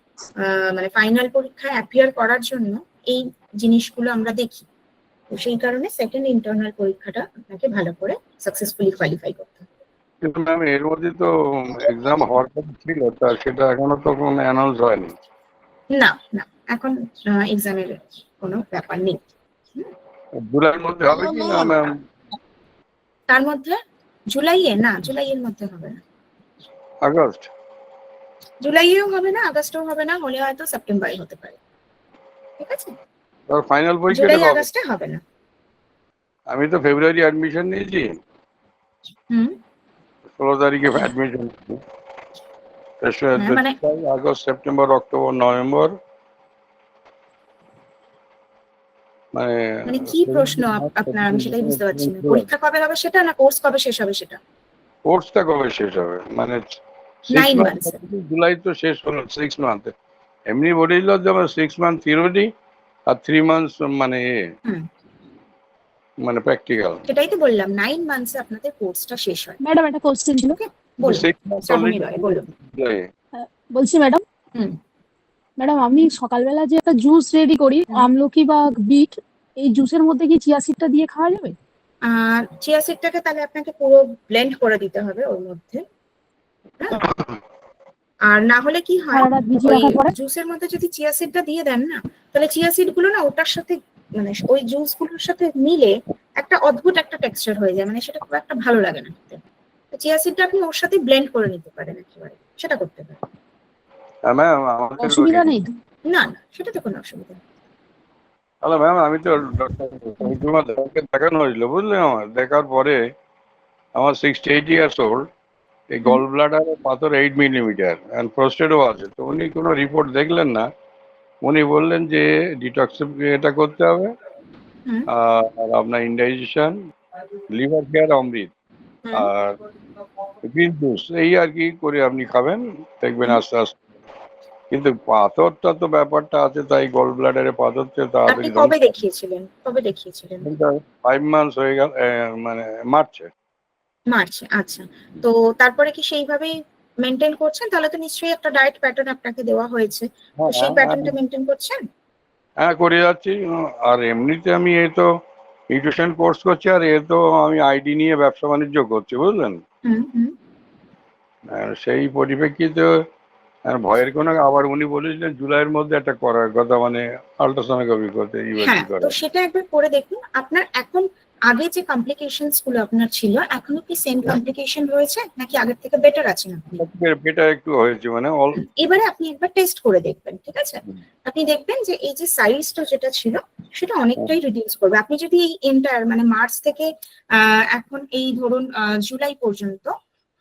মানে ফাইনাল পরীক্ষায় অ্যাপিয়ার করার জন্য এই জিনিসগুলো আমরা দেখি। তো সেই কারণে সেকেন্ড ইন্টারনাল পরীক্ষাটা আপনাকে ভালো করে সাকসেসফুলি কোয়ালিফাই করতে হবে। কিন্তু ম্যাম এর মধ্যে তো এক্সাম হওয়ার কথা ছিল, তা সেটা এখনো তো কোনো অ্যানাউন্স হয়নি। না না, এখন এক্সামের কোনো ব্যাপার নেই। জুলাইয়ের মধ্যে হবে কি না ম্যাম? তার মধ্যে জুলাইয়ে না, জুলাইয়ের মধ্যে হবে না, আগস্ট? জুলাইয়েও হবে না, আগস্টেও হবে না, হলে হয়তো সেপ্টেম্বরে হতে পারে, ঠিক আছে? আর ফাইনাল পরীক্ষাটা জুলাই কবে? আগস্টে হবে না। আমি তো ফেব্রুয়ারি অ্যাডমিশন নিয়েছি, হুম 16 তারিখে অ্যাডমিশন। মানে আগস্ট, সেপ্টেম্বর, অক্টোবর, নভেম্বর, মানে কি প্রশ্ন আপনার, আমি সেটাই বুঝতে পারছি না। পরীক্ষা কবে হবে সেটা, না কোর্স কবে শেষ হবে সেটা? কোর্সটা কবে শেষ হবে মানে 9 months। জুলাই তো শেষ হলো, 6 মান্থ। এমনি বলেছিল যে আমার 6 মান্থ থিওরি আর 3 মান্থস মানে হুম। মানে প্র্যাকটিক্যাল। সেটাই তো বললাম, 9 মান্থসে আপনাদের কোর্সটা শেষ হয়। ম্যাডাম একটা কোশ্চেন ছিল। বলুন 6 মান্থ শ্রাবণী রয়, বলুন। বলছি ম্যাডাম, হুম ম্যাডাম আমি সকালবেলা যে একটা জুস রেডি করি, আমলকি বা বিট, এই জুসের মধ্যে কি চিয়া সিডটা দিয়ে খাওয়া যাবে? চিয়া সিডটাকে তাহলে আপনাকে পুরো ব্লেন্ড করে দিতে হবে ওর মধ্যে, হ্যাঁ? আর না হলে কি হয়, সারা রাত ভিজিয়ে রাখার পরে? জুসের মধ্যে যদি চিয়া সিডটা দিয়ে দেন না, তাহলে চিয়া সিড গুলো না ওটার সাথে মানে ওই জুস গুলোর সাথে মিলে একটা অদ্ভুত একটা টেক্সচার হয়ে যায়, মানে সেটা খুব একটা ভালো লাগে না খেতে। চিয়া সিডটা আপনি ওর সাথে ব্লেন্ড করে নিতে পারেন একেবারে, সেটা করতে পারেন। ম্যাম অসুবিধা নেই তো? না না, সেটাতে কোনো অসুবিধা নেই। হ্যালো ম্যাম, আমি তো ডক্টর দেখানো হয়েছিল, বুঝলেন? আমার দেখার পরে আমার 68 ইয়ার্স ওল্ড, এই গল ব্লাডারে পাথর 8 মিলিমিটার অ্যান্ড প্রোস্টেটও আছে। তো উনি কোনো রিপোর্ট দেখলেন না, উনি বললেন যে ডিটক্স এটা করতে হবে, হুম। আর আপনার ইনডাইজেশন, লিভার কেয়ার, অমৃত আর গ্রিন জুস, এই আর কি করে আপনি খাবেন, দেখবেন আস্তে আস্তে। কিন্তু পাথরটা তো ব্যাপারটা আছে, তাই গল ব্লাডারে পাথরটা আপনি তাড়াতাড়ি কবে দেখিয়েছিলেন? 5 মান্থস হয়ে গেল, মানে মার্চে। মার্চে। আচ্ছা, তো তারপরে কি সেইভাবেই মেনটেন করছেন? তাহলে তো নিশ্চয়ই একটা ডায়েট প্যাটার্ন আপনাকে দেওয়া হয়েছে, তো সেই প্যাটার্নটা মেনটেন করছেন? হ্যাঁ, করে যাচ্ছি। আর এমনিতে আমি এই তো নিউট্রিশন কোর্স করছি, আর এ তো আমি আইডি নিয়ে ব্যবসা বাণিজ্য করছি, বুঝলেন। হুম হুম আর সেই পরিপ্রেক্ষিতে আর ভয়ের কোনো, আবার উনি বলেছিলেন জুলাইয়ের মধ্যে একটা করার কথা, মানে আল্ট্রাসোনোগ্রাফি করতে, হ্যাঁ, ইউএসজি তো করা। সেটা একবার করে দেখুন। আপনার এখন আগে যে কমপ্লিকেশনস গুলো আপনার ছিল, এখনো কি সেম কমপ্লিকেশন রয়েছে নাকি আগের থেকে বেটার আছেন আপনি? এটা একটু হয়েছে, মানে এবারে আপনি একবার টেস্ট করে দেখবেন, ঠিক আছে? আপনি দেখবেন যে এই যে সাইজটা যেটা ছিল সেটা অনেকটাই রিডিউস করবে। আপনি যদি এই এন্টায়ার মানে মার্চ থেকে এখন এই ধরুন জুলাই পর্যন্ত,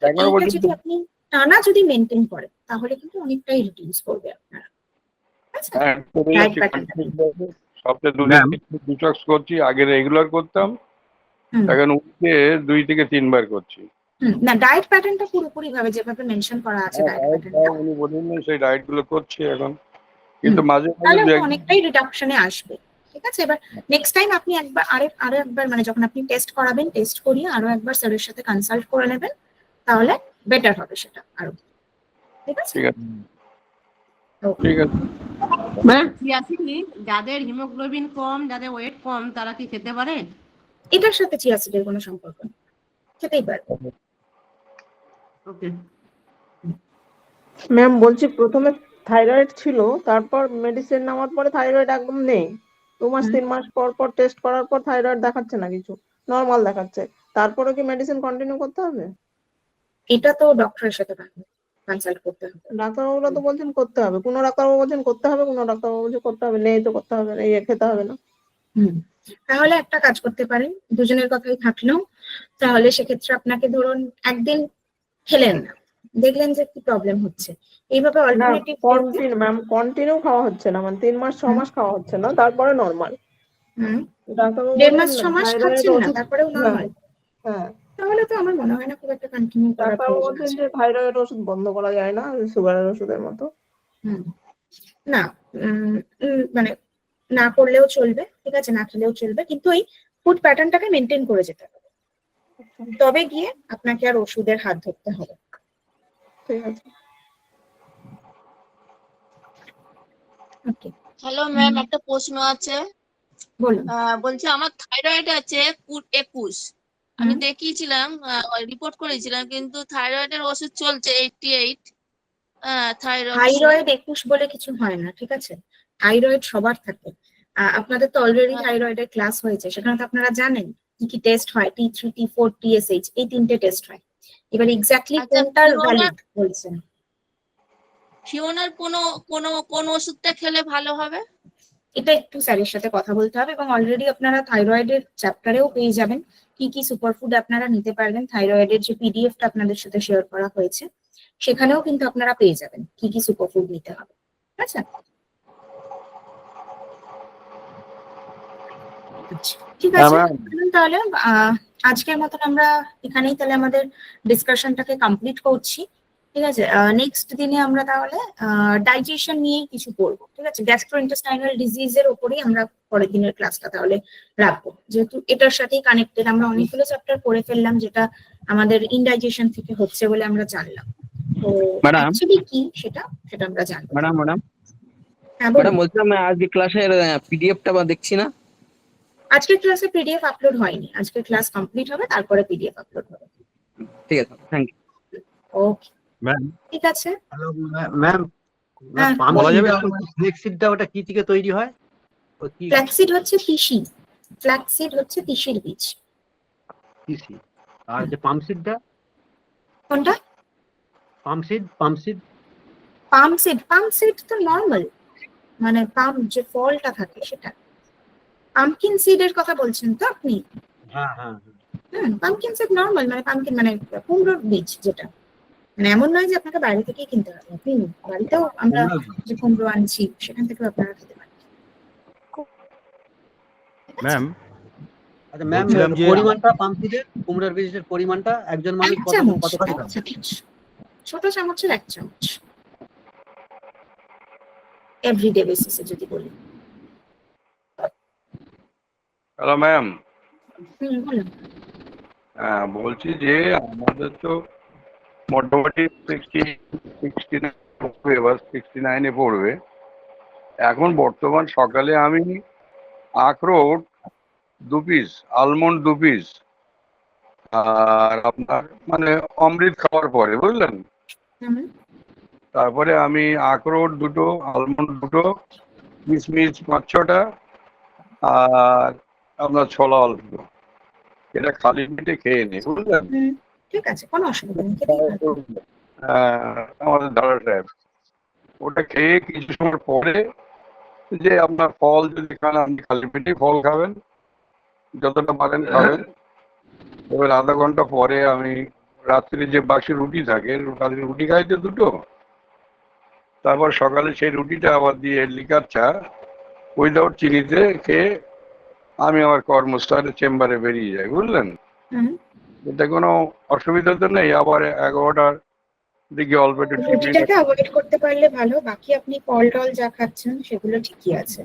তো এখনো এইটা পর্যন্ত যদি আপনি টানা যদি মেনটেন করেন তাহলে কিন্তু অনেকটাই রিডিউস করবে আপনারা, ঠিক আছে? হ্যাঁ, করে ডায়েট যাচ্ছি, প্যাটার্নটা সপ্তাহে দুদিন ম্যাম ডিটক্স করছি, আগে রেগুলার করতাম, হুম এখন উঠতে 2 থেকে 3 বার করছি। না, ডায়েট প্যাটার্নটা পুরোপুরি ভাবে যেভাবে মেনশন করা আছে ডায়েট প্যাটার্নটা, উনি বললেন সেই ডায়েট গুলো করছি এখন, কিন্তু মাঝে মাঝে তাহলে দু ওটা একদিন অনেকটাই রিডাকশনে আসবে, ঠিক আছে? এবার নেক্সট টাইম আপনি একবার আরো একবার মানে যখন আপনি টেস্ট করাবেন, টেস্ট করিয়ে আরো একবার স্যারের সাথে কনসাল্ট করে নেবেন, তাহলে বেটার হবে সেটা আরো, ঠিক আছে? ঠিক আছে, Okay. ঠিক আছে। যাদের হিমোগ্লোবিন কম, যাদের ওয়েট কম, তারা কি খেতে পারে? এটার সাথে চিয়া সিডের কোনো সম্পর্ক নেই, খেতেই পারে। ওকে। ম্যাম বলছি প্রথমে থাইরয়েড ছিল, তারপর মেডিসিন নেওয়ার পরে থাইরয়েড একদম নেই। 2 মাস 3 মাস পর পর টেস্ট করার পর থাইরয়েড দেখাচ্ছে না, কিছু নর্মাল দেখাচ্ছে, তারপরে কি মেডিসিন কন্টিনিউ করতে হবে? এটা তো ডক্টরের সাথে কনসাল্ট করতে হবে। ডাক্তারবাবুরা তো বলছেন করতে হবে, কোনো ডাক্তারবাবু বলছেন করতে হবে, কোনো ডাক্তারবাবু বলছে করতে হবে, নেই তো করতে হবে না, ইয়ে খেতে হবে না। তাহলে একটা কাজ করতে পারেন, দুজনের কথাই থাকলেও, তাহলে সেক্ষেত্রে আপনাকে ধরুন একদিন খেলেন না, দেখলেন যে কি প্রবলেম হচ্ছে, এইভাবে না অল্টারনেটিভ কন্টিনিউ খাওয়া হচ্ছে না, মানে 3 মাস 6 মাস খাওয়া হচ্ছে না, তারপরে নর্মাল। ডাক্তারবাবু 1.5 মাস বলছেন 6 মাস থাইরয়েড খাচ্ছেন না ওষুধ, তারপরেও হ্যাঁ নর্মাল, হ্যাঁ, তাহলে তো আমার মনে হয় না খুব একটা কন্টিনিউ করার ডাক্তারবাবু প্রয়োজন বলছেন আছে। যে থাইরয়েড ওষুধ বন্ধ করা যায় না, সুগারের ওষুধের মতো। না, মানে না করলেও চলবে, ঠিক আছে, না খেলেও চলবে, কিন্তু এই ফুড প্যাটার্নটাকে মেনটেন করে যেতে হবে, তবে গিয়ে আপনাকে আর ওষুধের হাত ধরতে হবে। ঠিক আছে। ওকে, হ্যালো ম্যাম, একটা প্রশ্ন আছে। বলুন। বলছি আমার থাইরয়েড আছে 21। আমি দেখিয়েছিলাম, রিপোর্ট করেছিলাম, কিন্তু থাইরয়েডের ওষুধ চলছে 88। থাইরয়েড থাইরয়েড 21 বলে কিছু হয় না, ঠিক আছে? থাইরয়েড সবার থাকে। আপনাদের তো অলরেডি থাইরয়েডের ক্লাস হয়েছে, সেখানে তো আপনারা জানেন কি কি টেস্ট হয়, T3 T4 TSH, এই 3টে টেস্ট হয়। এবার এক্স্যাক্টলি কোনটার ভ্যালিড বলছেন? ফিওনার কোন ওষুধটা খেলে ভালো হবে? এটা একটু স্যারের সাথে কথা বলতে হবে, এবং অলরেডি আপনারা থাইরয়েডের চ্যাপ্টারেও পেয়ে যাবেন কি কি সুপারফুড আপনারা নিতে পারবেন। থাইরয়েডের যে পিডিএফটা আপনাদের সাথে শেয়ার করা হয়েছে সেখানেও কিন্তু আপনারা পেয়ে যাবেন কি কি সুপারফুড নিতে হবে, ঠিক আছে? ঠিক আছে, তাহলে আজকের মতন আমরা এখানেই তাহলে আমাদের ডিসকাশনটাকে কমপ্লিট করছি, ঠিক আছে? নেক্সট দিনে আমরা তাহলে ডাইজেশন নিয়ে কিছু পড়বো, ঠিক আছে? গ্যাস্ট্রোইন্টেস্টাইনাল ডিজিজের উপরেই আমরা পরের দিনের ক্লাসটা তাহলে রাখবো, যেহেতু এটার সাথেই কানেক্টেড। আমরা অনেকগুলো চ্যাপ্টার পড়ে ফেললাম যেটা আমাদের ইনডাইজেশন থেকে হচ্ছে বলে আমরা জানলাম, তো অ্যাকচুয়ালি কি সেটা আমরা জানবো। হ্যাঁ, বলুন। বলছিলাম আজকে ক্লাসের পিডিএফটা দেখছি না। আজকের ক্লাসে পিডিএফ আপলোড হয়নি, আজকের ক্লাস কমপ্লিট হবে তারপরে পিডিএফ আপলোড হবে। ঠিক আছে, থ্যাংক ইউ। ওকে, ম্যাম ঠিক আছে। হ্যালো ম্যাম, হ্যাঁ, বলা যাবে ফ্লেক্সিডটা ওটা কি থেকে তৈরি হয়? ফ্ল্যাক্সিড হচ্ছে তিসি, ফ্ল্যাক্সিড হচ্ছে তিসির বীজ। তিসি। আর যে পামসিডটা? কোনটা? পামসিড পামসিড তো নরমাল, মানে পাম যে ফলটা থাকে সেটা। পামকিন সিডের কথা বলছেন তো আপনি? হ্যাঁ হ্যাঁ। পামকিন সিড নরমাল, মানে পামকিন মানে কুমড়োর বীজ, যেটা মানে এমন নয় যে আপনাকে বাইরে থেকেই কিনতে হবে, আপনি বাড়িতেও আমরা যে কুমড়ো আনছি সেখান থেকে আপনারা খেতে পারেন। ম্যাম আচ্ছা ম্যাম, পরিমাণটা পামসিডের কুমড়োর বীজের পরিমাণটা একজন মানুষ কত খাবে? ছোট চামচের 1 চামচ এভরিডে বেসিসে যদি বলি। হ্যালো ম্যাম, বলুন। বলছি যে আমাদের তো মোটামুটি 69 পড়বে। এখন বর্তমান সকালে আমি আখরোট 2 পিস, আলমন্ড 2 পিস, আর আপনার মানে অমৃত খাওয়ার পরে, বুঝলেন? হুম। তারপরে আমি আখরোট 2টো, আলমন্ড 2টো, কিশমিশ 5-6টা, আর আপনার ছোলা অল্প। এটা খালি পেটে খেয়ে নি, বুঝলেন? হুম, ঠিক আছে, কোনো অসুবিধা নেই, খেতেই পারবেন। আমাদের দাদা সাহেব ওটা খেয়ে কিছু সময় পরে যে আপনার ফল যদি খান, আপনি খালি পেটে ফল খাবেন, যতটা পারেন খাবেন। এবার আধা ঘন্টা পরে আমি রাত্রে যে বাসি রুটি থাকে, কালকে রুটি খাই তো 2টো, তারপর সকালে সেই রুটিটা আবার দিয়ে লিকার চা উইদাউট চিনিতে খেয়ে আমি আমার কর্মস্থলে চেম্বারে বেরিয়ে যাই, বুঝলেন? হুম। এটা কোনো অসুবিধা তো নেই। আবার 11টার দিকে অল্প একটু টিফিন। রুটিটাকে অ্যাভয়েড করতে পারলে ভালো, বাকি আপনি ফল টল যা খাচ্ছেন সেগুলো ঠিকই আছে,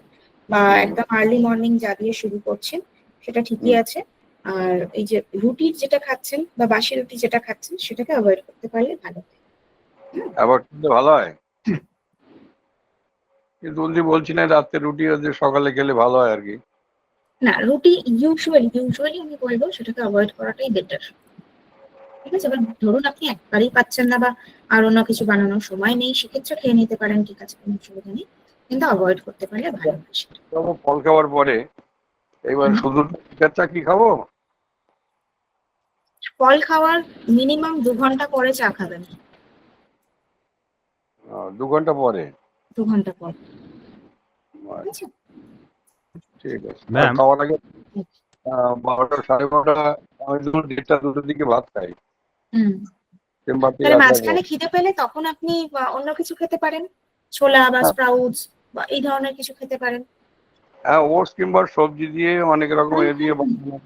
বা একদম আর্লি মর্নিং যা দিয়ে শুরু করছেন সেটা ঠিকই আছে। আর এই যে রুটির যেটা খাচ্ছেন বা বাসি রুটি যেটা খাচ্ছেন সেটাকে অ্যাভয়েড করতে পারলে ভালো। অ্যাভয়েড করতে ভালো হয়, কিন্তু উনি বলছি না রাত্রে রুটি হচ্ছে সকালে খেলে ভালো হয় আর কি। না, রুটি ইউজুয়ালি আমি বলবো সেটাকে অ্যাভয়েড করাটাই বেটার। ঠিক আছে, এবার ধরুন আপনি একবারই পাচ্ছেন না বা আর অন্য কিছু বানানোর সময় নেই, সেক্ষেত্রে খেয়ে নিতে পারেন, ঠিক আছে, কোনো অসুবিধা নেই, কিন্তু অ্যাভয়েড করতে পারলে ভালো হয় সেটা। ফল খাওয়ার পরে এবার শুধু লিকার চা কি খাবো? ফল খাওয়ার মিনিমাম 2 ঘন্টা পরে চা খাবেন। 2 ঘন্টা পরে? 2 ঘন্টা পর, ঠিক আছে। ঠিক আছে। ম্যাম, খাওয়ার আগে 12টা 12:30 আমি ধরুন 1:30 2টোর দিকে ভাত খাই। হুম। চেম্বার থেকে তাহলে আসার মাঝখানে পর। খিদে পেলে তখন আপনি অন্য কিছু খেতে পারেন, ছোলা বা হ্যাঁ। স্প্রাউটস বা এই ধরনের কিছু খেতে পারেন। হ্যাঁ, ওটস কিংবা সবজি দিয়ে অনেক রকম এ দিয়ে বানানো,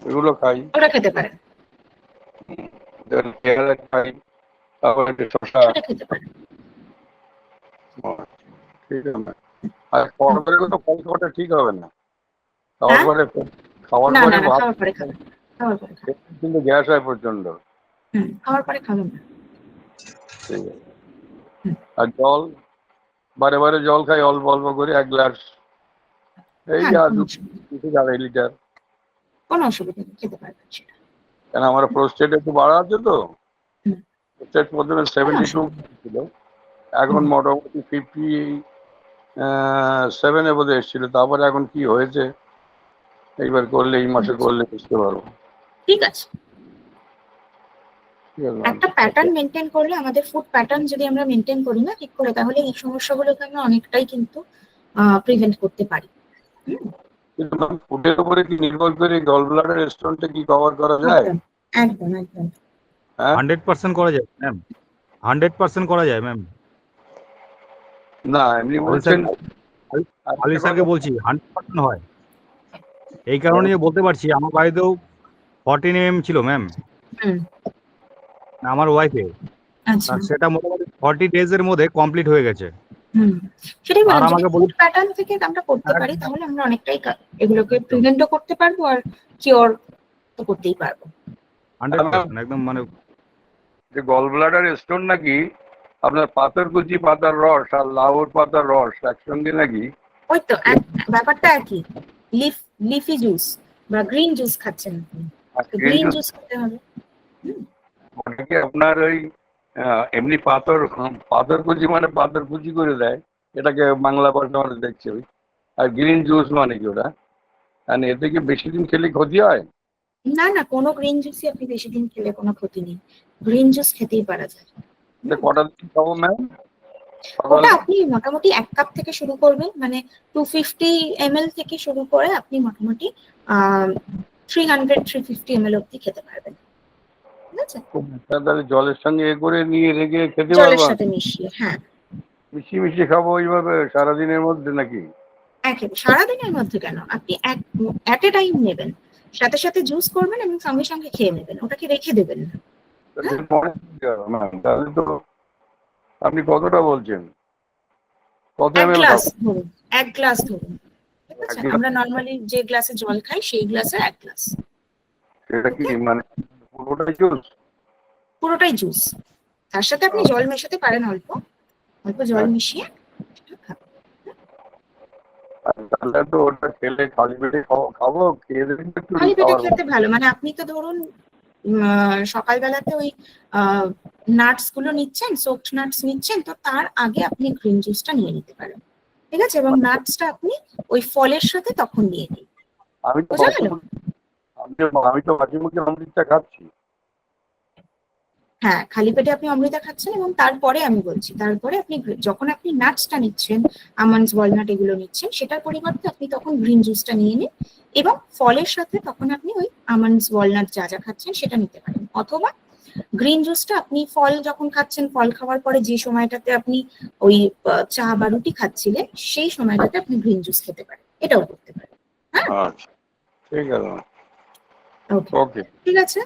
এগুলো খাই। ওটা খেতে পারেন, পেয়ারা খাই, তারপর একটু শসা। সেটা খেতে পারেন। ঠিক আছে। আর পরে কোনো ফল খাওয়াটা ঠিক হবে না। খাওয়ার পরে না না না, ভাত খাওয়ার পরে খাবেন, খাওয়ার পরে খাবেন। কিন্তু গ্যাস হয় প্রচন্ড। খাওয়ার পরে খাবেন না। ঠিক আছে। আর জল, বারে বারে জল খাই অল্প অল্প করে 1 গ্লাস, এই হ্যাঁ, আর কোনো 2-2.5 লিটার। কোনো অসুবিধা নেই, খেতে পারবেন সেটা। কেন আমার প্রোস্টেট একটু বাড়া আছে তো। হুম। প্রোস্টেট প্রথমে 72 ছিল, এখন মোটামুটি 57 এ বোধহয় এসেছিল, তারপরে এখন কি হয়েছে এইবার করলে, এই মাসে করলে বুঝতে পারবো। ঠিক আছে, ঠিক আছে একটা প্যাটার্ন মেনটেন করলে, আমাদের ফুড প্যাটার্ন যদি আমরা মেনটেন করি না ঠিক করে, তাহলে এই সমস্যাগুলোকে আমরা অনেকটাই কিন্তু প্রিভেন্ট করতে পারি। কিন্তু ফুডের উপরে কি নির্ভর করে গল ব্লাডার স্টোনটা কি কভার করা যায়? একদম একদম। হ্যাঁ, 100% করা যায় ম্যাম, 100% করা যায় ম্যাম। না এমনি বলছেন। আলী স্যারকে বলছি 100% হয়, এই কারণে বলতে পারছি। আমার বাড়িতেও 14 mm ছিল ম্যাম, আমার ওয়াইফে, আচ্ছা। সেটা মোটামুটি 40 days এর মধ্যে কমপ্লিট হয়ে গেছে। সেটাই আর বললাম, যদি আমাকে ফুড প্যাটার্ন থেকে আমরা করতে পারি তাহলে আমরা অনেকটাই এগুলোকে প্রিভেন্টও করতে পারবো আর কিওর তো করতেই পারবো। 100% একদম মানে যে গল ব্লাডার স্টোন নাকি আপনার পাথরকুচি পাতার রস আর লাউর পাতার রস একসঙ্গে নাকি? ওই তো ব্যাপারটা একই, লিফি জুস বা গ্রিন জুস খাচ্ছেন আপনি, গ্রিন জুস খেতে হবে। ওটা কি আপনার ওই এমনি পাথরকুচি মানে পাথরকুচি করে দেয়, এটাকে বাংলা ভাষা মানে দেখছে ওই। আর গ্রিন জুস মানে কি ওটা? মানে এতে কি বেশি দিন খেলে ক্ষতি হয়? না না, কোনো গ্রিন জুসই আপনি বেশি দিন খেলে কোনো ক্ষতি নেই, গ্রিন জুস খেতেই পারা যায়। কটা দিন খাবো ম্যাম? ওটা আপনি মোটামুটি 1 কাপ থেকে শুরু করবেন, মানে 250 ml থেকে শুরু করে আপনি মোটামুটি 300-350 ml অব্দি খেতে পারবেন। ঠিক আছে, তাহলে জলের সঙ্গে এ করে নিয়ে রেখে খেতে জলের পারবো? সাথে মিশিয়ে, হ্যাঁ। মিশিয়ে মিশিয়ে খাবো ওইভাবে সারাদিনের মধ্যে নাকি? একেবারে সারাদিনের মধ্যে কেন, আপনি এট এ টাইম নেবেন, সাথে সাথে জুস করবেন এবং সঙ্গে সঙ্গে খেয়ে নেবেন, ওটাকে রেখে দেবেন না। তাহলে তো আপনি কতটা বলছেন? কত 1 ml গ্লাস খাবো? ধরুন, 1 গ্লাস ধরুন, ঠিক আছে, আমরা নর্মালি যে গ্লাসে জল খাই সেই গ্লাসে 1 গ্লাস। সেটা কি মানে পুরোটাই জুস? পুরোটাই জুস, তার সাথে আপনি জল মেশাতে পারেন, অল্প অল্প জল মিশিয়ে খাবেন। তাহলে তো ওটা খেলে খালি পেটে খাবো, খেয়ে দেবেন একটু খালি পেটে খাবার। খেতে ভালো, মানে আপনি তো ধরুন সকালবেলাতে ওই নাটস গুলো নিচ্ছেন, সোকড নাটস নিচ্ছেন, তো তার আগে আপনি গ্রিন জুসটা নিয়ে নিতে পারেন, ঠিক আছে? এবং নাটসটা আপনি ওই ফলের সাথে তখন নিয়ে নিন। আমি তো বোঝা গেল? আমি তো মাঝে মুখে অমৃতটা খাচ্ছি। হ্যাঁ, খালি পেটে আপনি অমৃতা খাচ্ছেন, এবং তারপরে আমি বলছি, তারপরে আপনি যখন আপনি নাটসটা নিচ্ছেন, আমন্ডস, ওয়ালনাট এগুলো নিচ্ছেন, সেটার পরিবর্তে আপনি তখন গ্রিন জুসটা নিয়ে নিন, এবং ফলের সাথে তখন আপনি ওই আমন্ডস, ওয়ালনাট যা যা খাচ্ছেন সেটা নিতে পারেন। অথবা গ্রিন জুসটা আপনি ফল যখন খাচ্ছেন, ফল খাওয়ার পরে যে সময়টাতে আপনি ওই চা বা রুটি খাচ্ছিলেন, সেই সময়টাতে আপনি গ্রিন জুস খেতে পারেন, এটাও করতে পারেন। হ্যাঁ, আচ্ছা, ঠিক আছে। ওকে, ওকে, ঠিক আছে।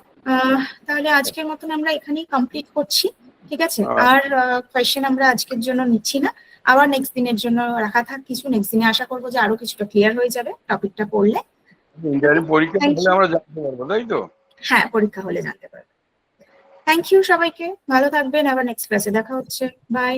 তাহলে আজকের মতন আমরা এখানেই কমপ্লিট করছি, ঠিক আছে? আচ্ছা। আর কোয়েশ্চেন আমরা আজকের জন্য নিচ্ছি না, আবার নেক্সট দিনের জন্য রাখা থাক কিছু। নেক্সট দিনে আশা করবো যে আরো কিছুটা ক্লিয়ার হয়ে যাবে টপিকটা পড়লে। ইন্টারভিউ পরীক্ষা Thank হলে you. আমরা জানতে পারবো, তাই তো? হ্যাঁ, পরীক্ষা হলে জানতে পারবে। থ্যাংক ইউ সবাইকে, ভালো থাকবেন, আবার নেক্সট ক্লাসে দেখা হচ্ছে, বাই।